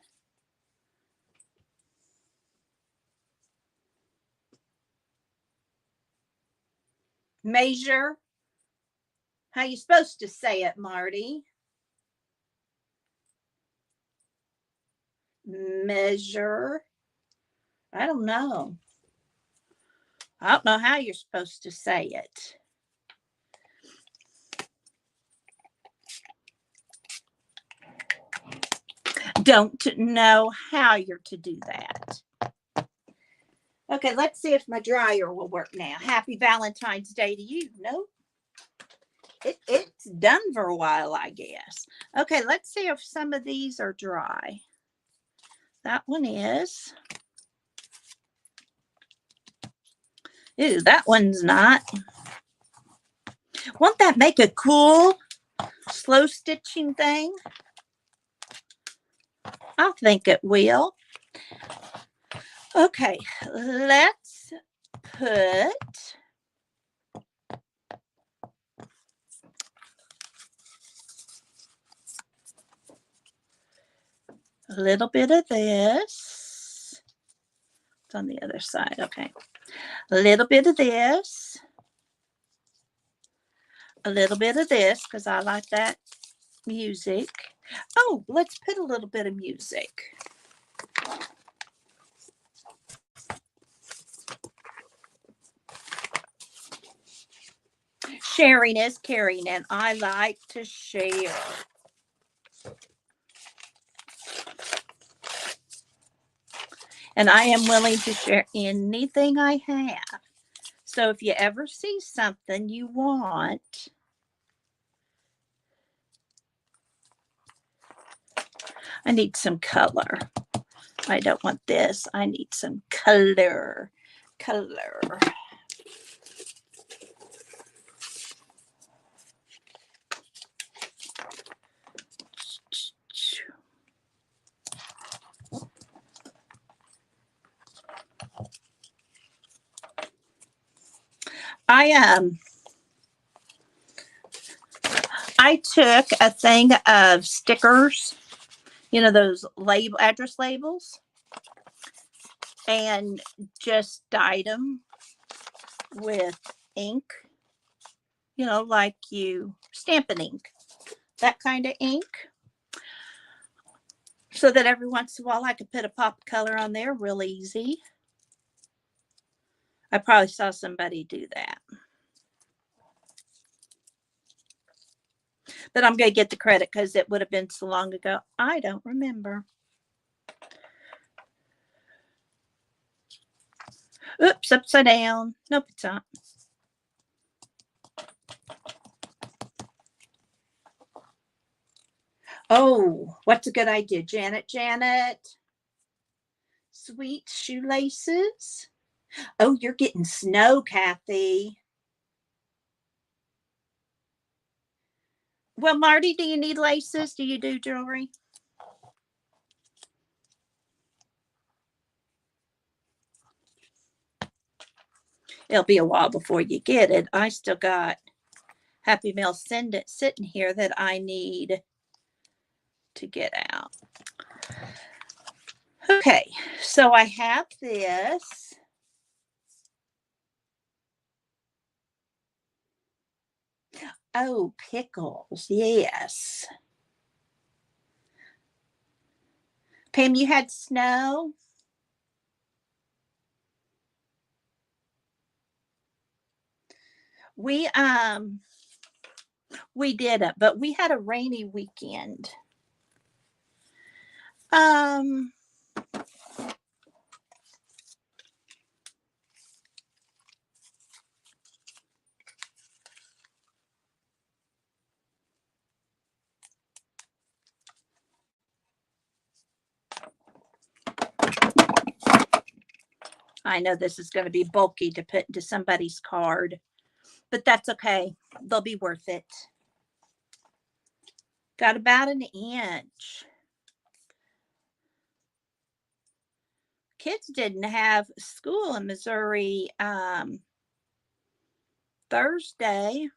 Measure. How you supposed to say it, Marty? Measure. I don't know. I don't know how you're supposed to say it. Don't know how you're to do that. Okay, let's see if my dryer will work now. Happy Valentine's Day to you. Nope. It's done for a while, I guess. Okay, let's see if some of these are dry. That one is. Ew, that one's not. Won't that make a cool slow stitching thing? I think it will. Okay, let's put a little bit of this. It's on the other side. Okay. A little bit of this. A little bit of this because I like that music. Oh, let's put a little bit of music. Sharing is caring, and I like to share. And I am willing to share anything I have. So if you ever see something you want, I need some color. I don't want this. I need some color. Color. I took a thing of stickers, you know, those address labels, and just dyed them with ink, you know, like you stamping ink, that kind of ink, so that every once in a while I could put a pop of color on there real easy. I probably saw somebody do that. But I'm going to get the credit because it would have been so long ago. I don't remember. Oops, upside down. Nope, it's not. Oh, what's a good idea, Janet? Janet, sweet shoelaces. Oh, you're getting snow, Kathy. Well, Marty, do you need laces? Do you do jewelry? It'll be a while before you get it. I still got Happy Mail sitting here that I need to get out. Okay, so I have this. Oh, pickles. Yes. Pam, you had snow? We didn't, but we had a rainy weekend. I know this is going to be bulky to put into somebody's card, but that's okay. They'll be worth it. Got about an inch. Kids didn't have school in Missouri Thursday.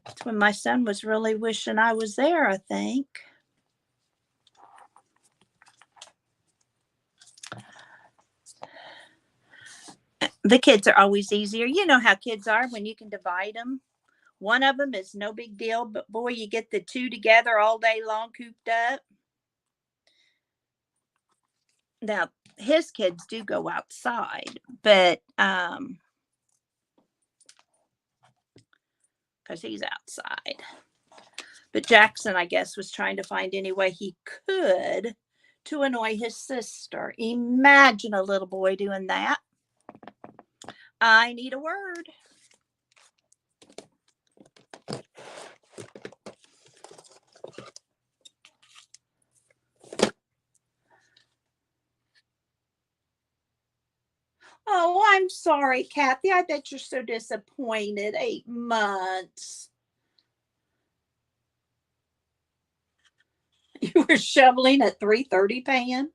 That's when my son was really wishing I was there, I think. The kids are always easier. You know how kids are when you can divide them. One of them is no big deal, but boy, you get the two together all day long, cooped up. Now, his kids do go outside, but because he's outside. But Jackson, I guess, was trying to find any way he could to annoy his sister. Imagine a little boy doing that. I need a word. Oh, I'm sorry, Kathy. I bet you're so disappointed. 8 months. You were shoveling at 3:30, Pan?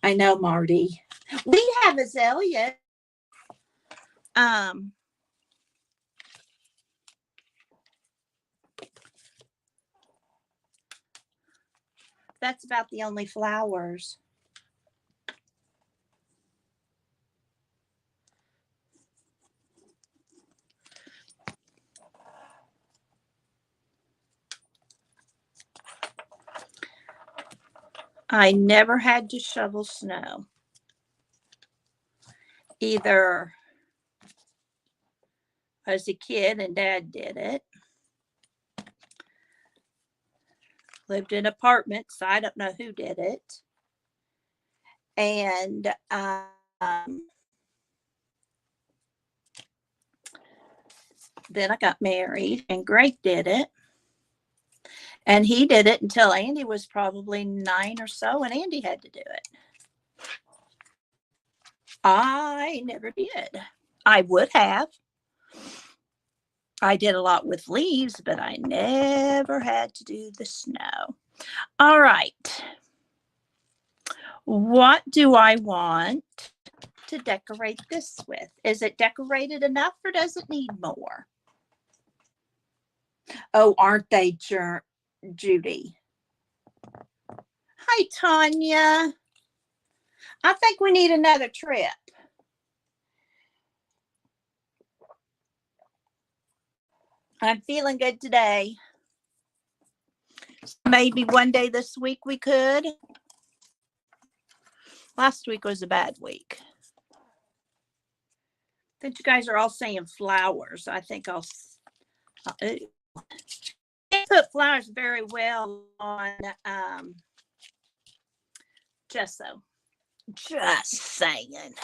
I know, Marty. We have azalea. That's about the only flowers. I never had to shovel snow. Either as a kid and Dad did it. Lived in apartments, so I don't know who did it. And Then I got married, and Greg did it. And he did it until Andy was probably 9 or so, and Andy had to do it. I never did. I would have. I did a lot with leaves, but I never had to do the snow. All right. What do I want to decorate this with? Is it decorated enough, or does it need more? Oh, aren't they, Judy? Hi, Tanya. I think we need another trip. I'm feeling good today. Maybe one day this week we could. Last week was a bad week. I think you guys are all saying flowers. I think I'll put flowers very well on gesso. Just saying.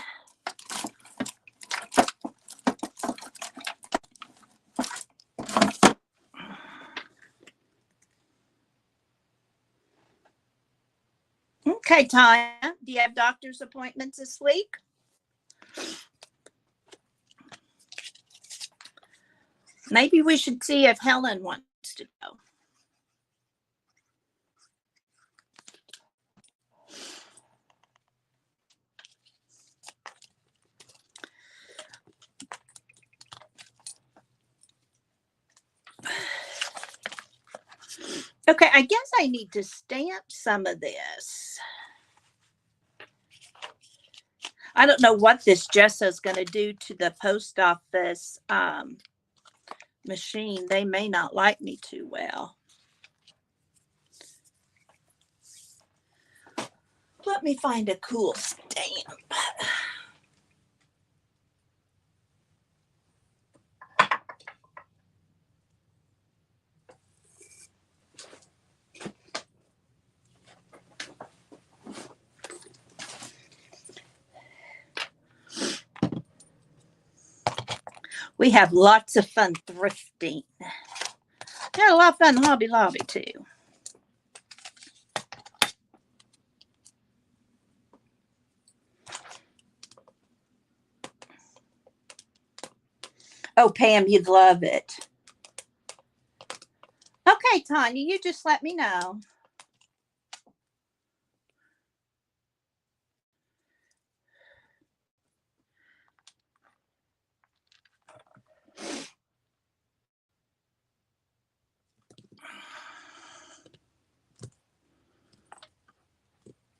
Okay, Tanya, do you have doctor's appointments this week? Maybe we should see if Helen wants to go. Okay, I guess I need to stamp some of this. I don't know what this gesso is going to do to the post office machine. They may not like me too well. Let me find a cool stamp. We have lots of fun thrifting. Had a lot of fun in Hobby Lobby too. Oh, Pam, you'd love it. Okay, Tanya, you just let me know.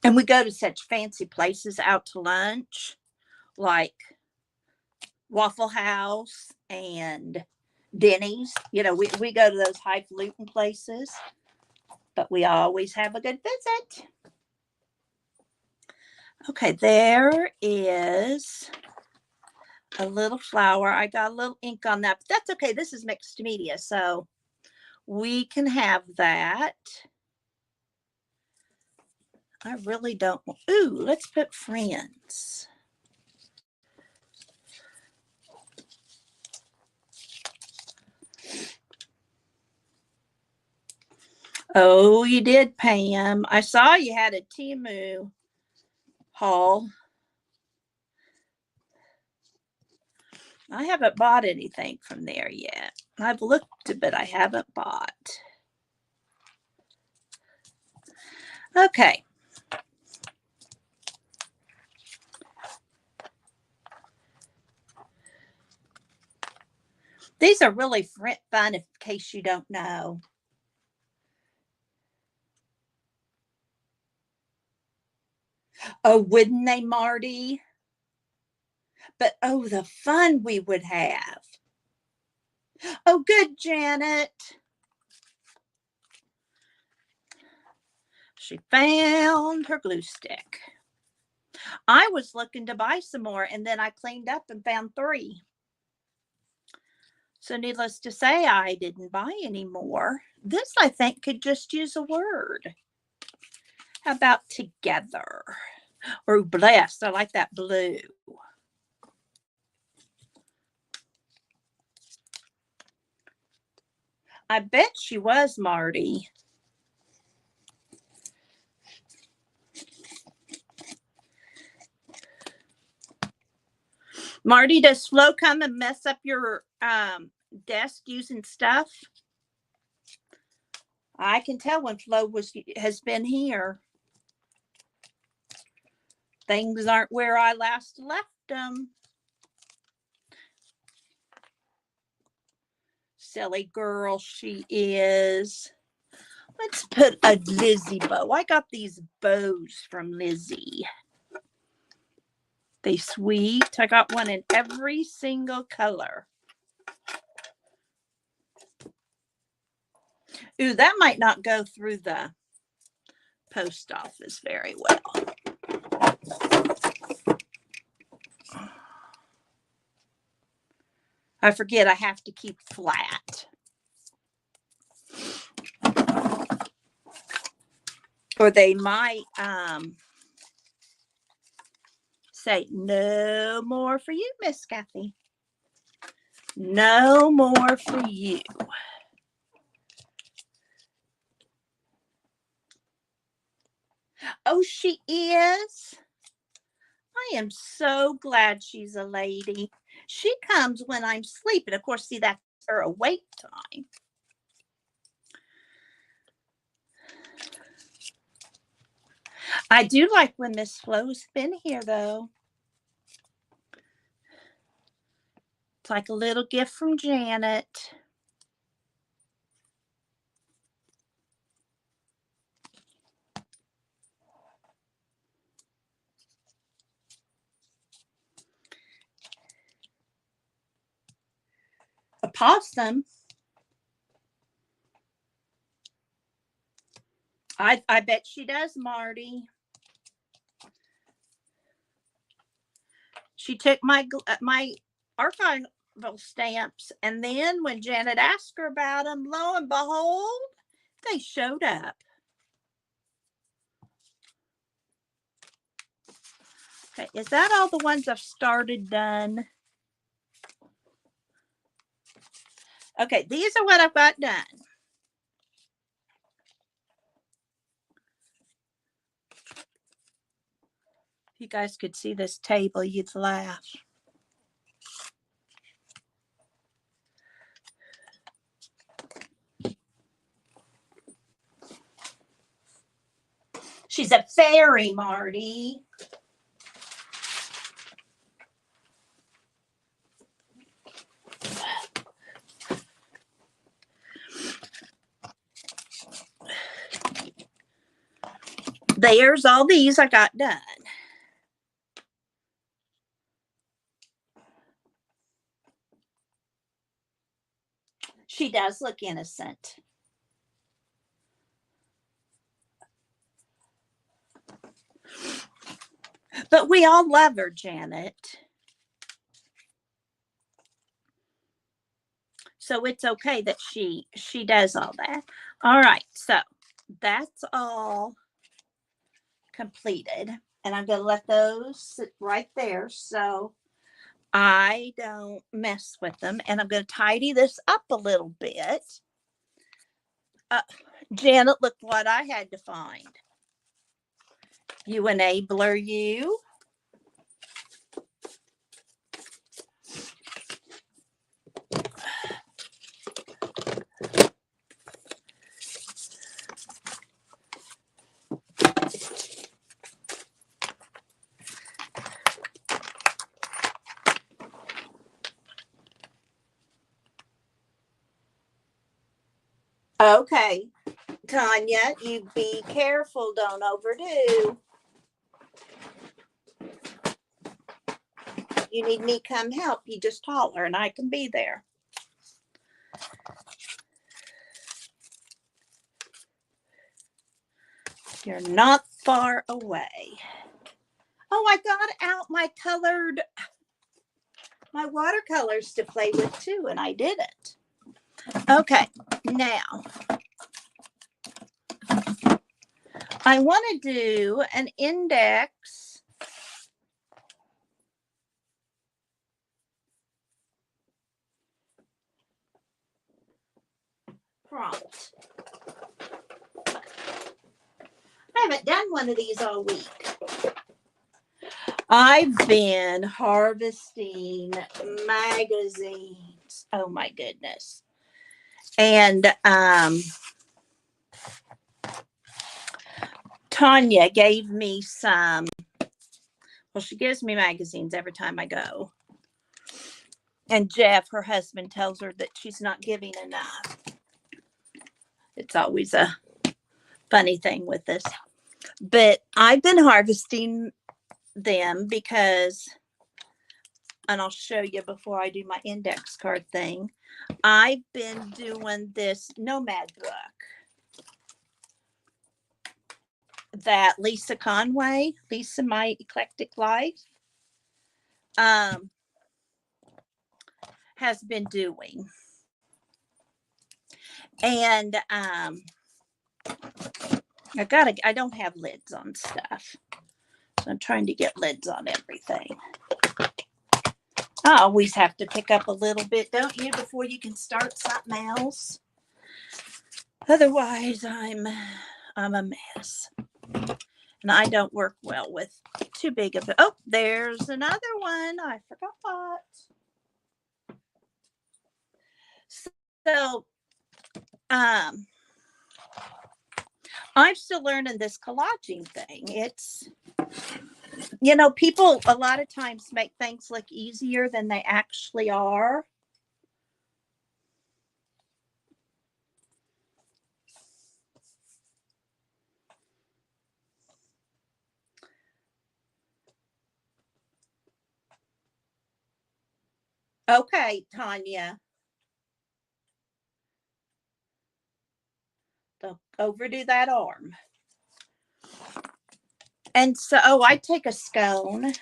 And we go to such fancy places out to lunch, like Waffle House and Denny's. You know, we go to those highfalutin places, but we always have a good visit. Okay, there is a little flower. I got a little ink on that, but that's okay. This is mixed media, so we can have that. I really don't. Ooh, let's put friends. Oh, you did, Pam. I saw you had a Temu haul. I haven't bought anything from there yet. I've looked, but I haven't bought. Okay. These are really fun in case you don't know. Oh, wouldn't they, Marty? But oh, the fun we would have. Oh, good, Janet. She found her glue stick. I was looking to buy some more, and then I cleaned up and found 3. So needless to say, I didn't buy any more. This, I think, could just use a word. How about together? Or blessed. I like that blue. I bet she was, Marty. Marty, does Flo come and mess up your desk using stuff? I can tell when Flo has been here. Things aren't where I last left them. Silly girl she is. Let's put a Lizzie bow. I got these bows from Lizzie. They sweet. I got one in every single color. Ooh, that might not go through the post office very well. I forget I have to keep flat. Or they might say, no more for you, Miss Kathy. No more for you. Oh, she is? I am so glad she's a lady. She comes when I'm sleeping. Of course, see, that's her awake time. I do like when Miss Flo's been here, though. It's like a little gift from Janet. A possum. I bet she does, Marty. She took my archival stamps, and then when Janet asked her about them, lo and behold, they showed up. Okay, is that all the ones I've started done? Okay, these are what I've got done. If you guys could see this table, you'd laugh. She's a fairy, Marty. There's all these I got done. She does look innocent. But we all love her, Janet. So it's okay that she does all that. All right, so that's all completed. And I'm going to let those sit right there so I don't mess with them. And I'm going to tidy this up a little bit. Janet, look what I had to find. You enabler, you. Okay, Tanya, you be careful. Don't overdo. You need me come help, you just holler and I can be there. You're not far away. Oh, I got out my watercolors to play with too, and I did it. Okay, now I want to do an index. prompt. I haven't done one of these all week. I've been harvesting magazines. Oh my goodness. And Tanya gave me some. Well, she gives me magazines every time I go. And Jeff, her husband, tells her that she's not giving enough. It's always a funny thing with this. But I've been harvesting them because, and I'll show you before I do my index card thing, I've been doing this Nomad book that Lisa Conway, Lisa My Eclectic Life, has been doing. And I don't have lids on stuff. So I'm trying to get lids on everything. I always have to pick up a little bit, don't you, before you can start something else? Otherwise, I'm a mess. And I don't work well with too big of it. Oh, there's another one. I forgot. So, I'm still learning this collaging thing. It's, people a lot of times make things look easier than they actually are. Okay, Tanya. Don't overdo that arm. And so, I take a scone.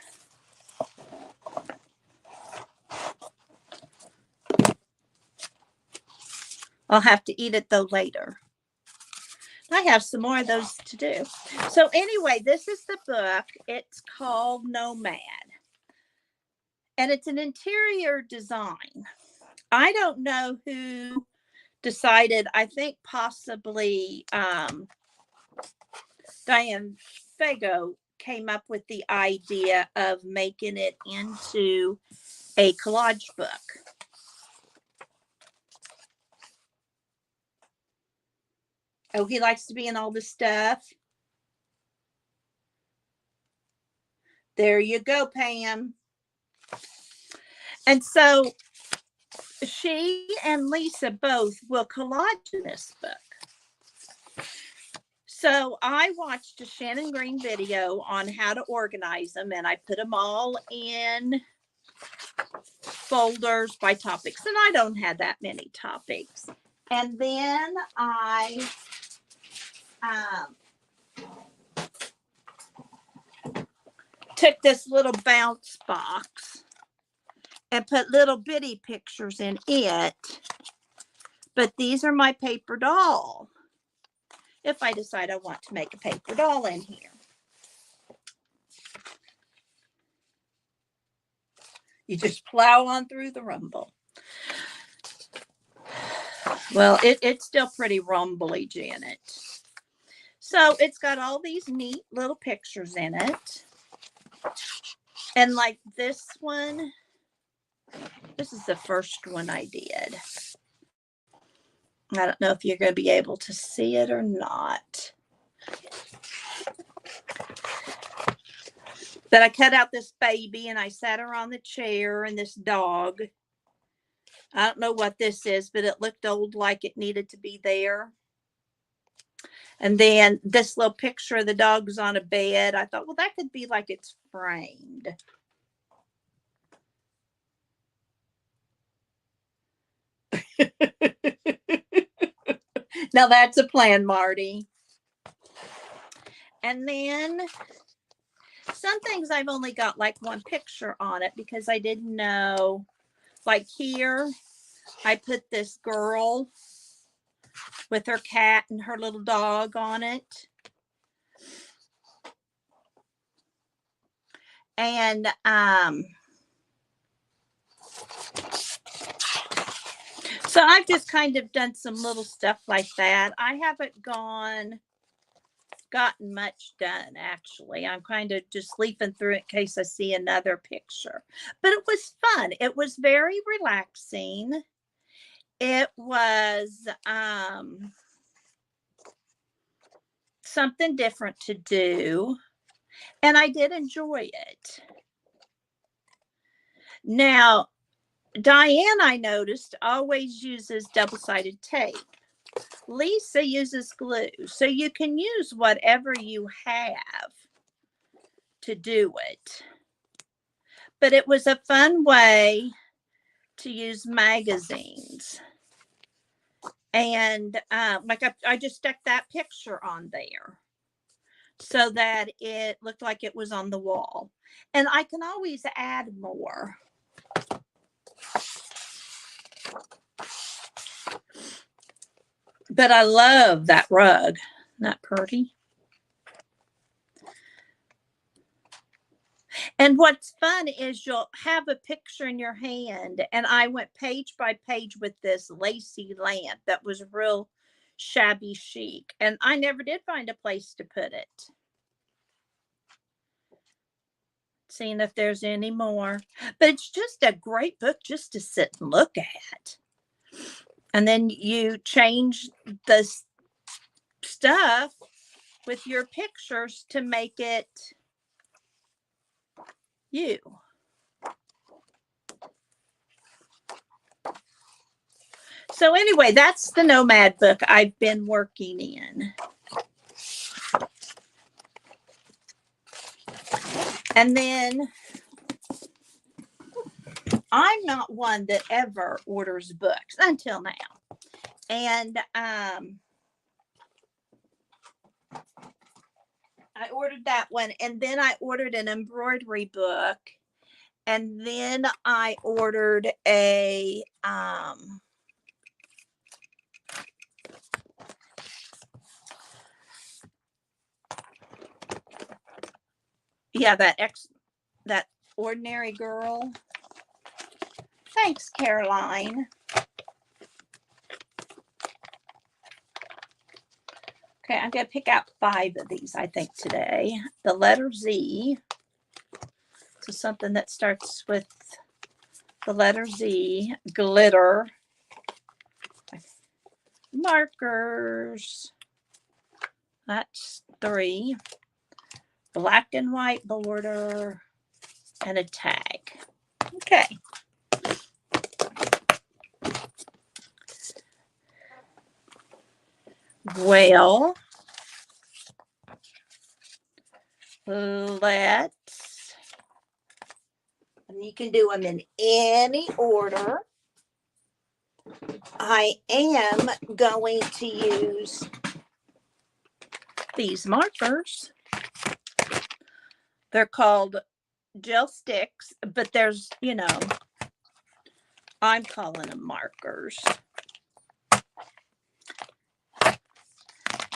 I'll have to eat it, though, later. I have some more of those to do. So anyway, this is the book. It's called Nomad. And it's an interior design. I don't know who decided. I think possibly Diane Fago came up with the idea of making it into a collage book. Oh, he likes to be in all this stuff. There you go, Pam. And so she and Lisa both will collage in this book. So I watched a Shannon Green video on how to organize them, and I put them all in folders by topics, and I don't have that many topics. And then I took this little bounce box and put little bitty pictures in it. But these are my paper doll. If I decide I want to make a paper doll in here. You just plow on through the rumble. Well, it's still pretty rumbly, Janet. So it's got all these neat little pictures in it. And like this one, this is the first one I did. I don't know if you're going to be able to see it or not. But I cut out this baby and I sat her on the chair and this dog. I don't know what this is, but it looked old, like it needed to be there. And then this little picture of the dog's on a bed. I thought, well, that could be like it's framed. Now that's a plan, Marty. And then some things I've only got like one picture on it because I didn't know. Like here, I put this girl with her cat and her little dog on it. And So I've just kind of done some little stuff like that. I haven't gotten much done, actually. I'm kind of just leafing through in case I see another picture. But it was fun. It was very relaxing. It was something different to do, and I did enjoy it. Now, Diane, I noticed, always uses double-sided tape. Lisa uses glue. So you can use whatever you have to do it. But it was a fun way to use magazines. And like I just stuck that picture on there so that it looked like it was on the wall. And I can always add more. But I love that rug. Isn't that pretty? And what's fun is you'll have a picture in your hand. And I went page by page with this lacy lamp that was real shabby chic. And I never did find a place to put it. Seeing if there's any more. But it's just a great book just to sit and look at. And then you change the stuff with your pictures to make it you. So anyway, that's the Nomad book I've been working in. And then I'm not one that ever orders books until now. And I ordered that one, and then I ordered an embroidery book, and then I ordered a yeah, that Ordinary Girl. Thanks, Caroline. Okay, I'm going to pick out 5 of these, I think, today. The letter Z. So something that starts with the letter Z. Glitter. Markers. That's 3. Black and white border. And a tag. Okay. Well, let's, and you can do them in any order. I am going to use these markers. They're called gel sticks, but there's, you know, I'm calling them markers.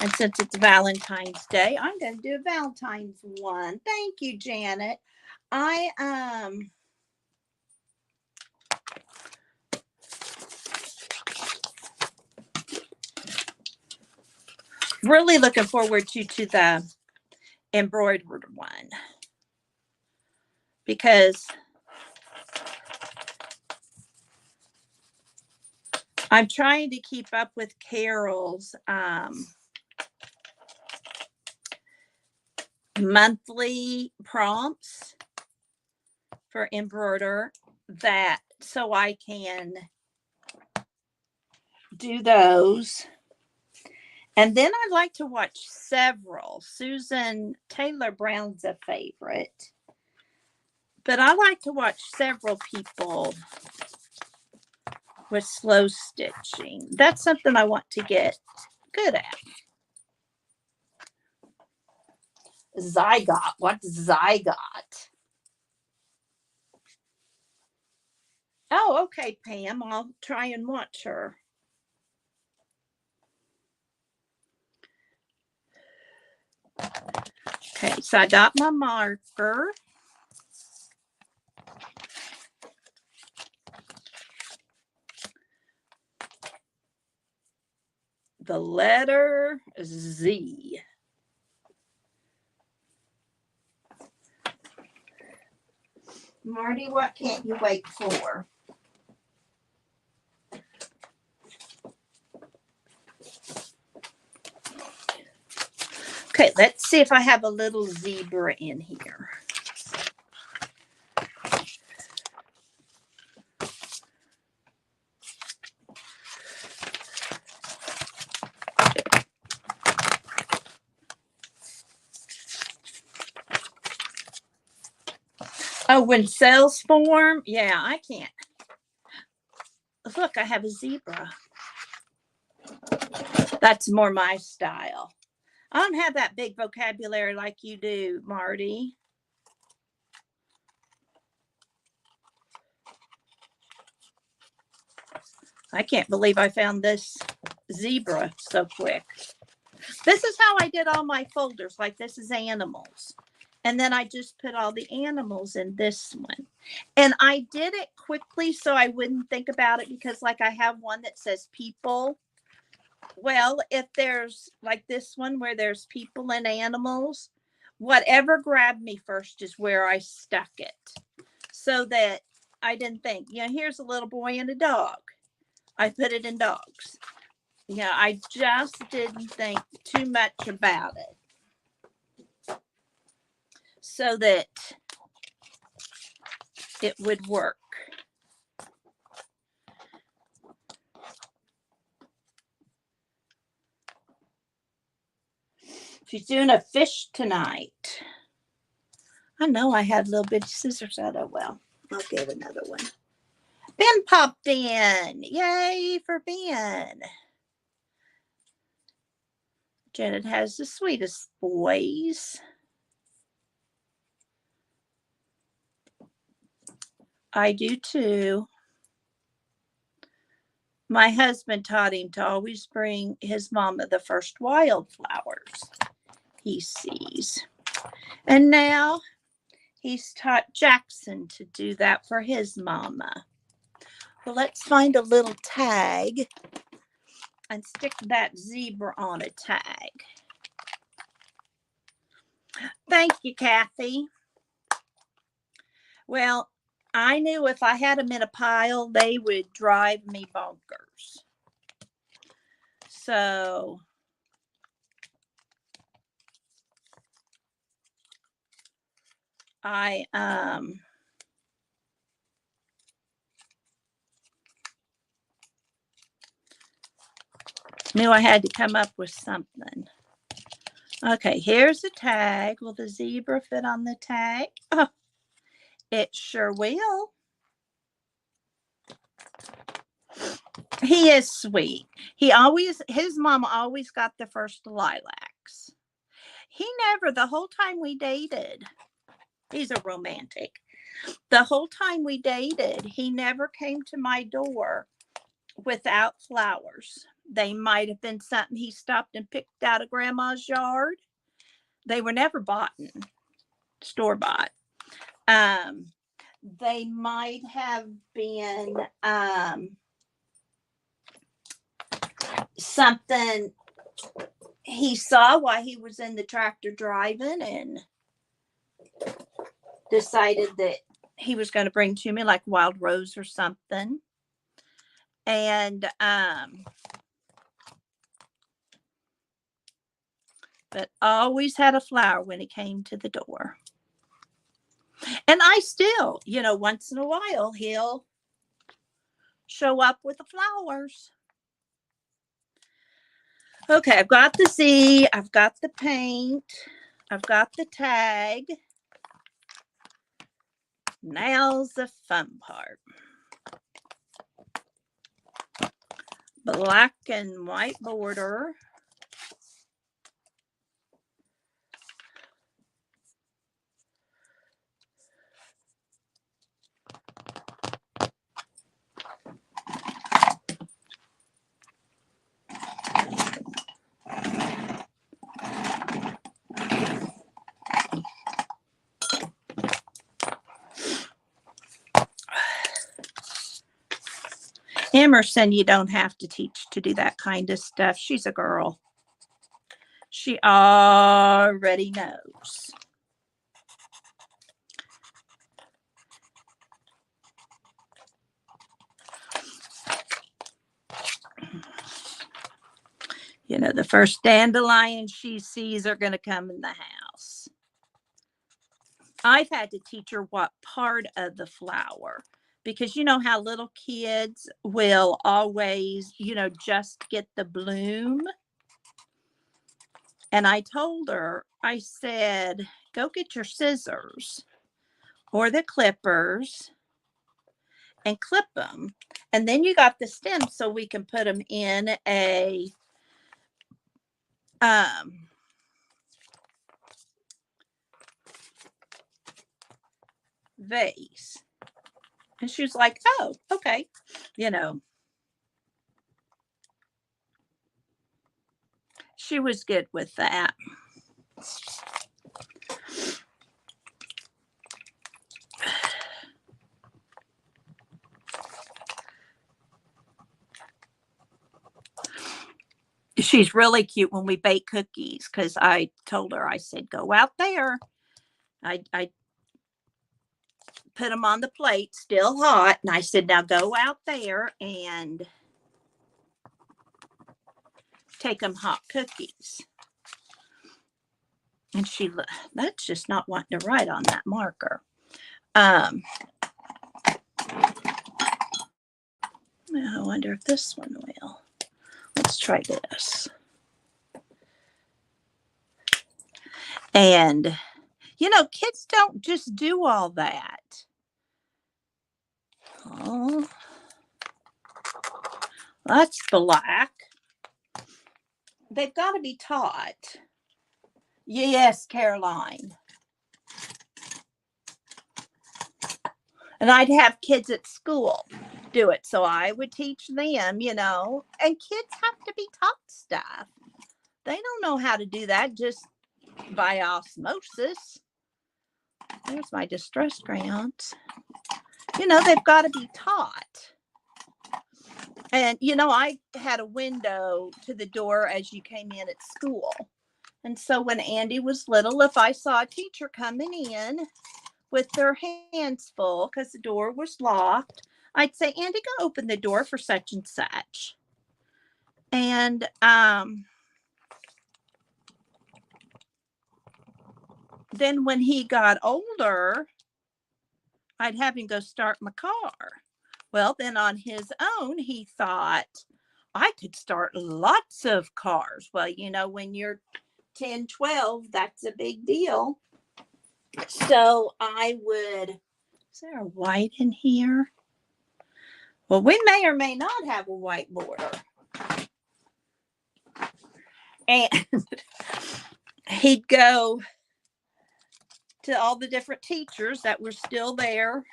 And since it's Valentine's Day, I'm going to do a Valentine's one. Thank you, Janet. I really looking forward to the embroidered one, because I'm trying to keep up with Carol's monthly prompts for embroider, that so I can do those. And then I like to watch several. Susan Taylor Brown's a favorite, but I like to watch several people with slow stitching. That's something I want to get good at. Zygot. What's Zygot? Oh, okay, Pam. I'll try and watch her. Okay, so I got my marker. the letter Z. Marty, what can't you wait for? Okay, let's see if I have a little zebra in here. Oh, when cells form? Yeah, I can't. Look, I have a zebra. That's more my style. I don't have that big vocabulary like you do, Marty. I can't believe I found this zebra so quick. This is how I did all my folders. Like, this is animals. And then I just put all the animals in this one. And I did it quickly so I wouldn't think about it, because like I have one that says people. Well, if there's like this one where there's people and animals, whatever grabbed me first is where I stuck it. So that I didn't think, here's a little boy and a dog. I put it in dogs. Yeah, I just didn't think too much about it, so that it would work. She's doing a fish tonight. I know I had little bitty scissors out. Oh, well, I'll get another one. Ben popped in. Yay for Ben. Janet has the sweetest boys. I do too. My husband taught him to always bring his mama the first wildflowers he sees. And now he's taught Jackson to do that for his mama. Well, let's find a little tag and stick that zebra on a tag. Thank you, Kathy. Well, I knew if I had them in a pile, they would drive me bonkers. So I knew I had to come up with something. Okay, here's the tag. Will the zebra fit on the tag? Oh, it sure will. He is sweet. His mama always got the first lilacs. He never, the whole time we dated, he's a romantic. The whole time we dated, he never came to my door without flowers. They might have been something he stopped and picked out of grandma's yard. They were never bought in store bought. They might have been something he saw while he was in the tractor driving and decided that he was going to bring to me, like wild rose or something. And but always had a flower when he came to the door. And I still, once in a while he'll show up with the flowers. Okay, I've got the Z, I've got the paint, I've got the tag. Now's the fun part. Black and white border. Emerson, you don't have to teach to do that kind of stuff. She's a girl. She already knows. You know, the first dandelions she sees are going to come in the house. I've had to teach her what part of the flower, because you know how little kids will always, just get the bloom. And I told her, I said, go get your scissors or the clippers and clip them. And then you got the stem so we can put them in a vase. And she was like, oh, okay. She was good with that. She's really cute when we bake cookies, because I told her, I said, go out there. I put them on the plate, still hot. And I said, now go out there and take them hot cookies. And that's just not wanting to write on that marker. I wonder if this one will. Let's try this. And, kids don't just do all that. Oh, that's black. They've got to be taught. Yes, Caroline. And I'd have kids at school do it. So I would teach them, and kids have to be taught stuff. They don't know how to do that just by osmosis. There's my distress crayons. They've got to be taught. And, I had a window to the door as you came in at school. And so when Andy was little, if I saw a teacher coming in with their hands full because the door was locked, I'd say, Andy, go open the door for such and such. And then when he got older, I'd have him go start my car. Well, then on his own, he thought, I could start lots of cars. Well, when you're 10, 12, that's a big deal. So I would, is there a white in here? Well, we may or may not have a white border. And he'd go to all the different teachers that were still there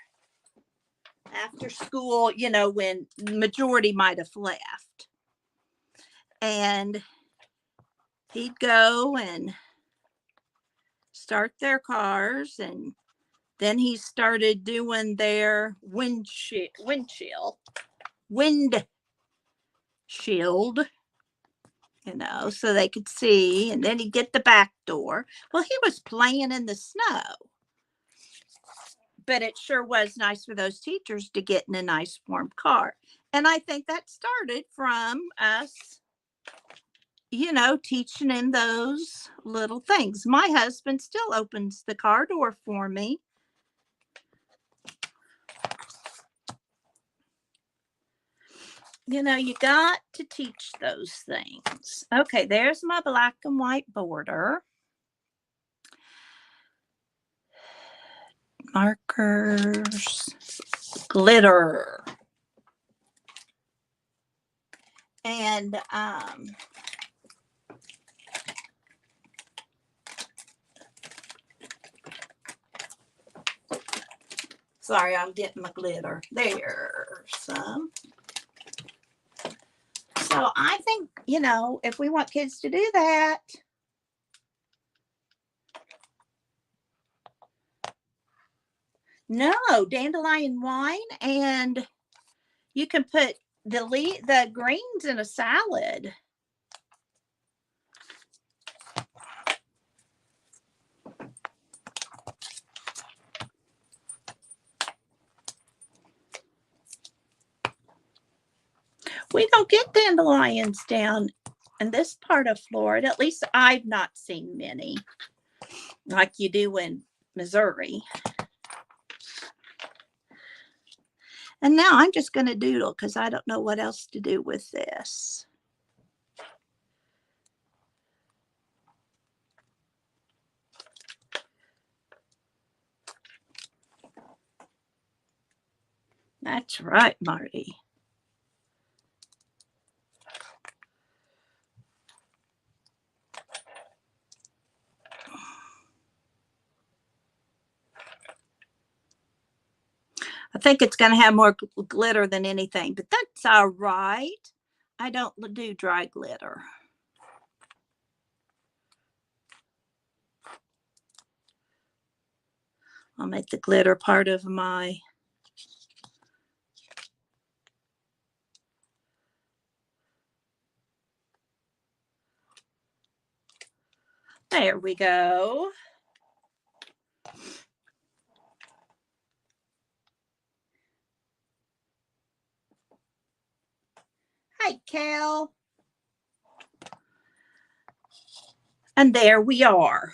after school, when the majority might have left. And he'd go and start their cars, and then he started doing their windshield, so they could see. And then he'd get the back door. Well, he was playing in the snow. But it sure was nice for those teachers to get in a nice warm car. And I think that started from us, teaching him those little things. My husband still opens the car door for me. You got to teach those things. Okay, there's my black and white border. Markers, glitter. And sorry, I'm getting my glitter. There's some. So I think, if we want kids to do that, no, dandelion wine, and you can put the greens in a salad. We don't get dandelions down in this part of Florida. At least I've not seen many like you do in Missouri. And now I'm just going to doodle because I don't know what else to do with this. That's right, Marty. I think it's going to have more glitter than anything, but that's all right. I don't do dry glitter. I'll make the glitter part of my there we go. Hi, Cal. And there we are.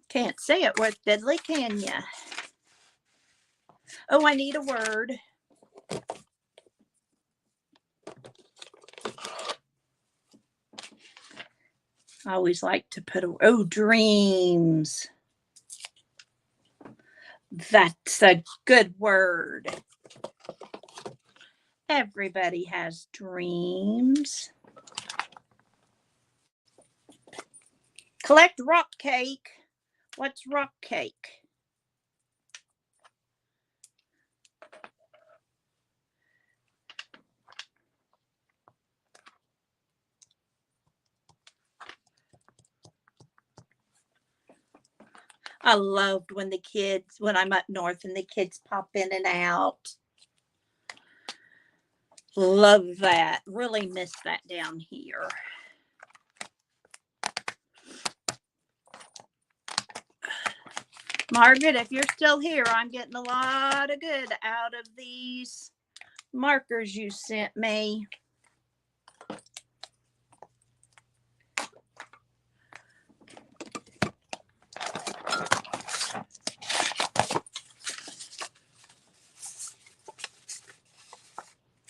Can't say it worth diddly, can ya? Oh, I need a word. I always like to put a, dreams. That's a good word. Everybody has dreams. Collect rock cake. What's rock cake? I loved when I'm up north and the kids pop in and out. Love that. Really miss that down here. Margaret, if you're still here, I'm getting a lot of good out of these markers you sent me.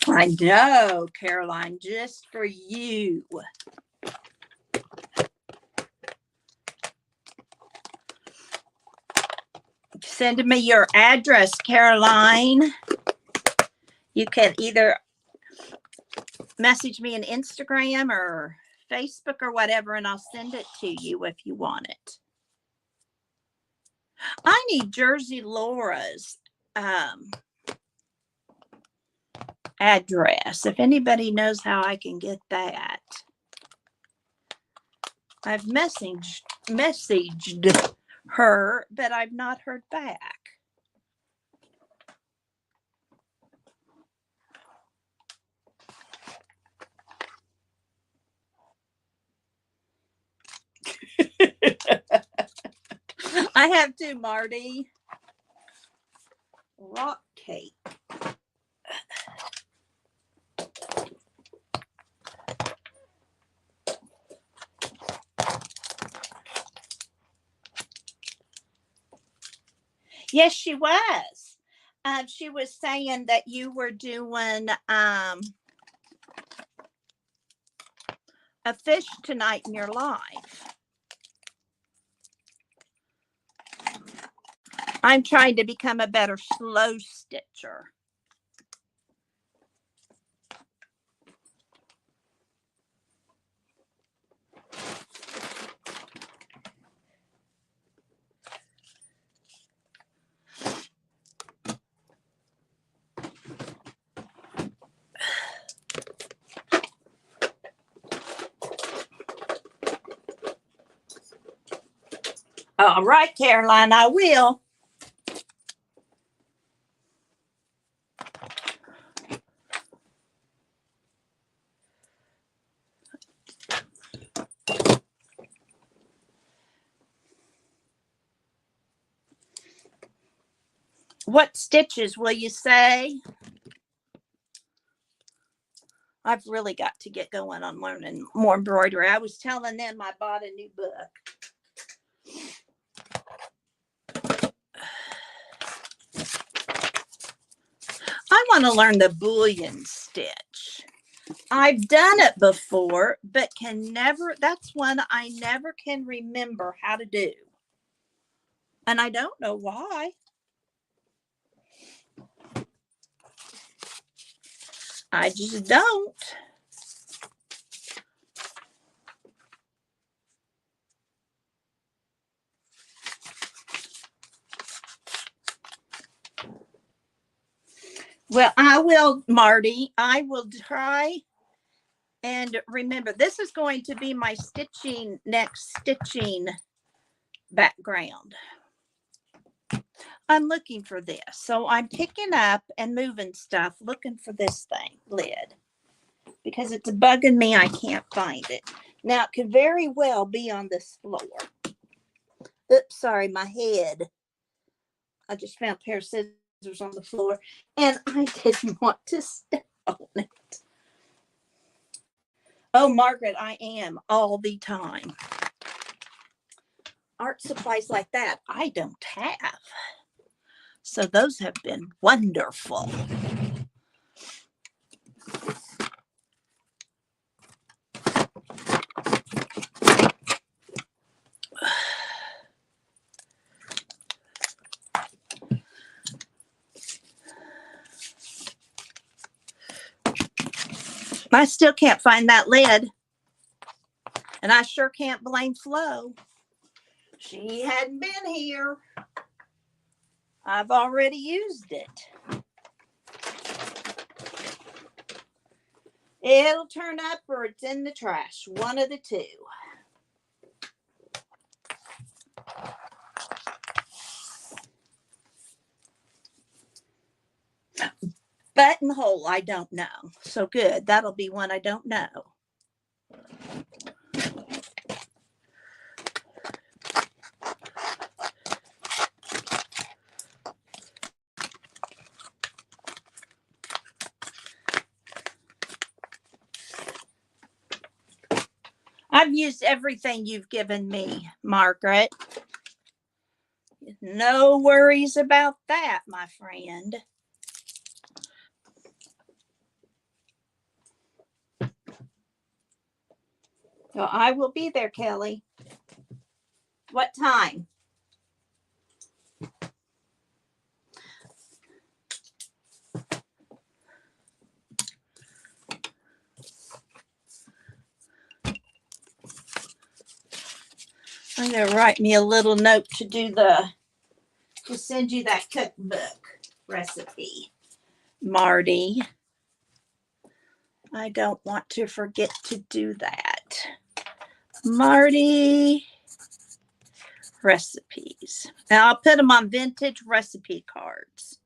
I know, Caroline, just for you. Send me your address, Caroline. You can either message me on Instagram or Facebook or whatever, and I'll send it to you if you want it. I need Jersey Laura's address. If anybody knows how I can get that. I've messaged her, but I've not heard back. I have to, Marty. Rock cake. Yes, she was. She was saying that you were doing a fish tonight in your life. I'm trying to become a better slow stitcher. All right, Caroline, I will. What stitches will you say? I've really got to get going on learning more embroidery. I was telling them I bought a new book. I want to learn the bullion stitch. I've done it before, but that's one I never can remember how to do. And I don't know why. I just don't. Well, I will, Marty. I will try. And remember, this is going to be my next stitching background. I'm looking for this. So I'm picking up and moving stuff, looking for this lid, because it's bugging me. I can't find it. Now, it could very well be on this floor. Oops, sorry, my head. I just found a pair of scissors on the floor, and I didn't want to step on it. Oh, Margaret, I am all the time. Art supplies like that, I don't have. So those have been wonderful. I still can't find that lid. And I sure can't blame Flo. She hadn't been here. I've already used it. It'll turn up or it's in the trash. One of the two. Buttonhole, I don't know. So good. That'll be one I don't know. I've used everything you've given me, Margaret. No worries about that, my friend. So I will be there, Kelly. What time? I'm going to write me a little note to send you that cookbook recipe, Marty. I don't want to forget to do that. Marty recipes. Now I'll put them on vintage recipe cards.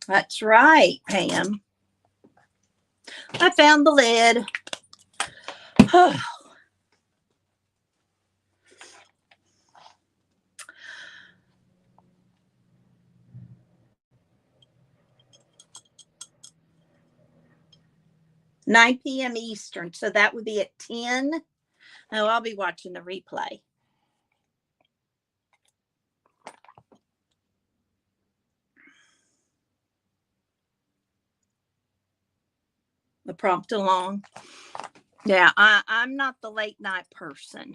That's right, Pam. I found the lid. Oh. 9 p.m. Eastern. So that would be at 10. Oh, I'll be watching the replay. The prompt along. Yeah, I'm not the late night person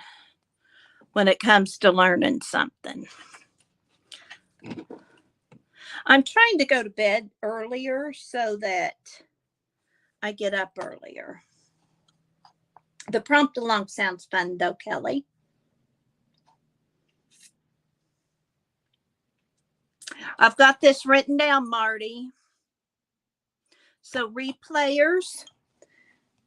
when it comes to learning something. I'm trying to go to bed earlier so that I get up earlier. The prompt along sounds fun though, Kelly. I've got this written down, Marty. So replayers,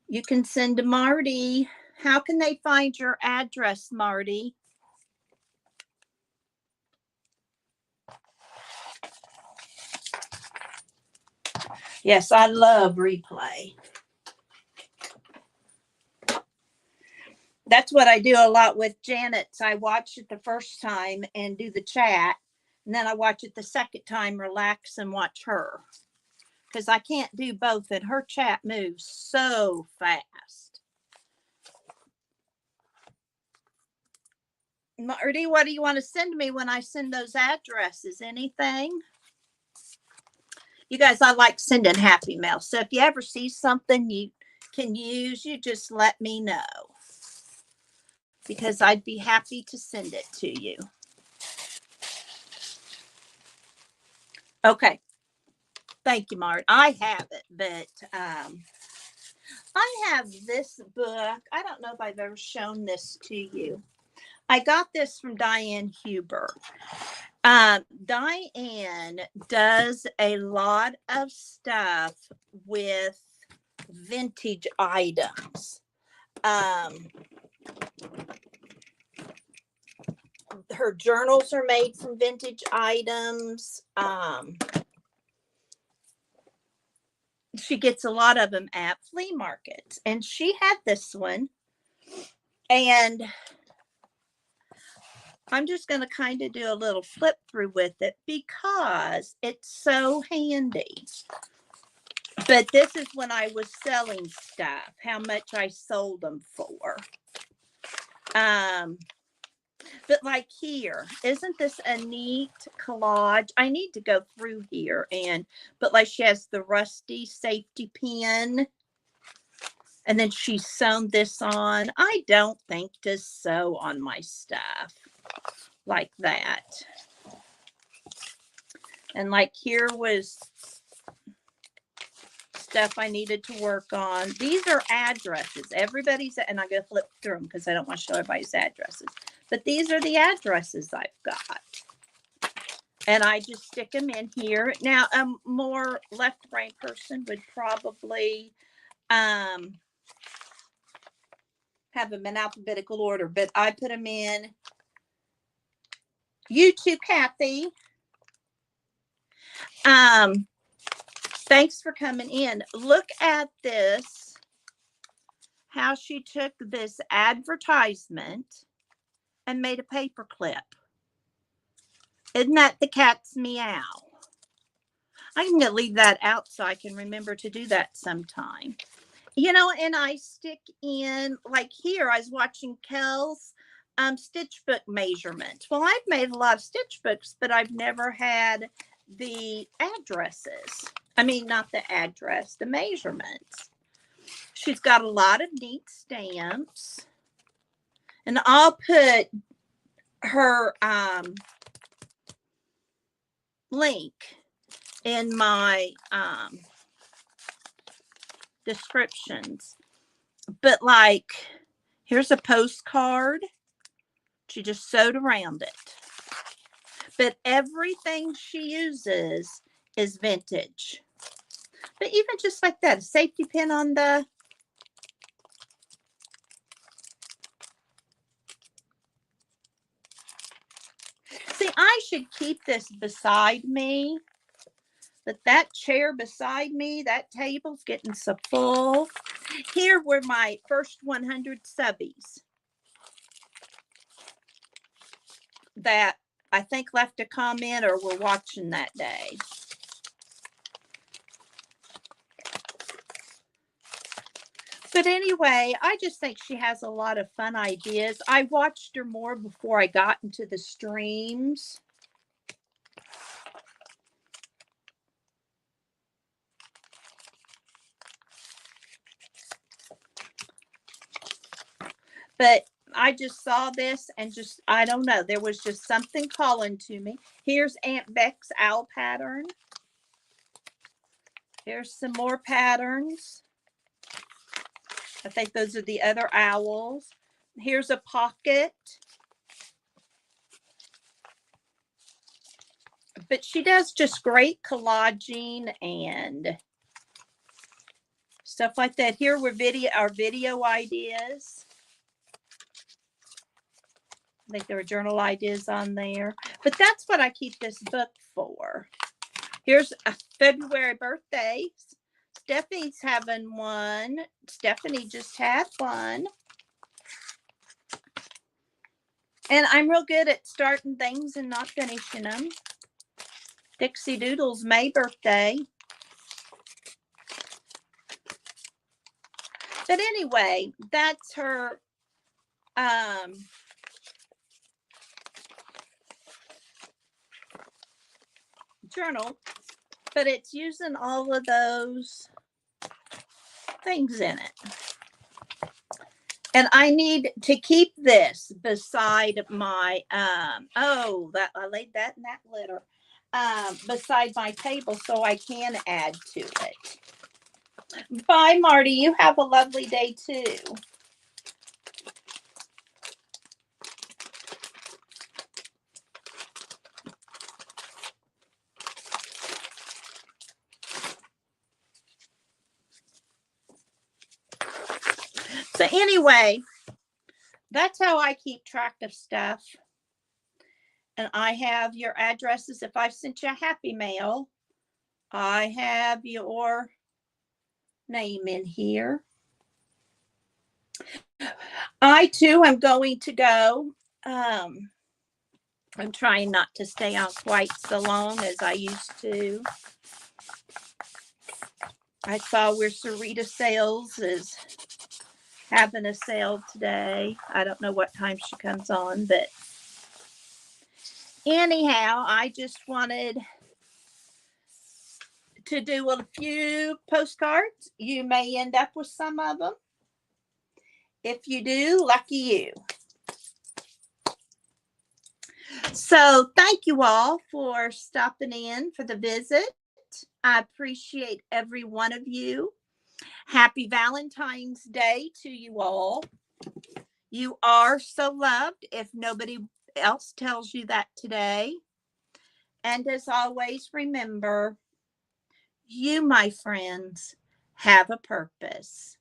you can send to Marty. How can they find your address, Marty? Yes, I love replay. That's what I do a lot with Janet's. I watch it the first time and do the chat, and then I watch it the second time, relax and watch her. Because I can't do both, and her chat moves so fast. Marty, what do you want to send me when I send those addresses? Anything? You guys, I like sending happy mail. So if you ever see something you can use, you just let me know. Because I'd be happy to send it to you. Okay. Thank you, Mart. I have it, but I have this book. I don't know if I've ever shown this to you. I got this from Diane Huber. Diane does a lot of stuff with vintage items. Her journals are made from vintage items. She gets a lot of them at flea markets, and she had this one, and I'm just going to kind of do a little flip through with it because it's so handy. But this is when I was selling stuff, how much I sold them for. But like here, isn't this a neat collage? I need to go through here but like she has the rusty safety pin. And then she sewn this on. I don't think to sew on my stuff like that. And like here was stuff I needed to work on. These are addresses. Everybody's, and I'm going to flip through them because I don't want to show everybody's addresses. But these are the addresses I've got. And I just stick them in here. Now, a more left brain person would probably have them in alphabetical order, but I put them in. You too, Kathy. Thanks for coming in. Look at this, how she took this advertisement and made a paper clip. Isn't that the cat's meow? I'm going to leave that out so I can remember to do that sometime. You know, and I stick in, like here, I was watching Kel's stitch book measurements. Well, I've made a lot of stitch books, but I've never had the addresses. I mean, not the address, the measurements. She's got a lot of neat stamps. And I'll put her link in my descriptions. But like, here's a postcard. She just sewed around it. But everything she uses is vintage. But even just like that, a safety pin on the... See, I should keep this beside me. But that chair beside me, that table's getting so full. Here were my first 100 subbies that I think left a comment or were watching that day. But anyway, I just think she has a lot of fun ideas. I watched her more before I got into the streams. But I just saw this and just, I don't know, there was just something calling to me. Here's Aunt Beck's owl pattern. Here's some more patterns. I think those are the other owls. Here's a pocket. But she does just great collaging and stuff like that. Here were our video ideas. I think there were journal ideas on there. But that's what I keep this book for. Here's a February birthdays. Stephanie's having one. Stephanie just had one. And I'm real good at starting things and not finishing them. Dixie Doodle's May birthday. But anyway, that's her journal. But it's using all of those things in it. And I need to keep this beside my, that I laid that in that litter, beside my table so I can add to it. Bye, Marty. You have a lovely day too. So anyway, that's how I keep track of stuff. And I have your addresses. If I've sent you a happy mail, I have your name in here. I too am going to go. I'm trying not to stay on quite so long as I used to. I saw where Sarita Sales is having a sale today. I don't know what time she comes on, but anyhow, I just wanted to do a few postcards. You may end up with some of them. If you do, lucky you. So thank you all for stopping in for the visit. I appreciate every one of you. Happy Valentine's Day to you all. You are so loved if nobody else tells you that today. And as always, remember, you, my friends, have a purpose.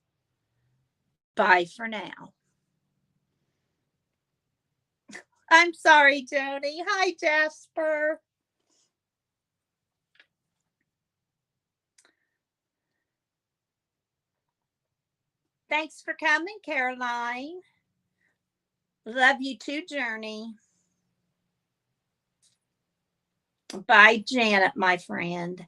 Bye for now. I'm sorry, Joni. Hi, Jasper. Thanks for coming, Caroline. Love you too, Journey. Bye, Janet, my friend.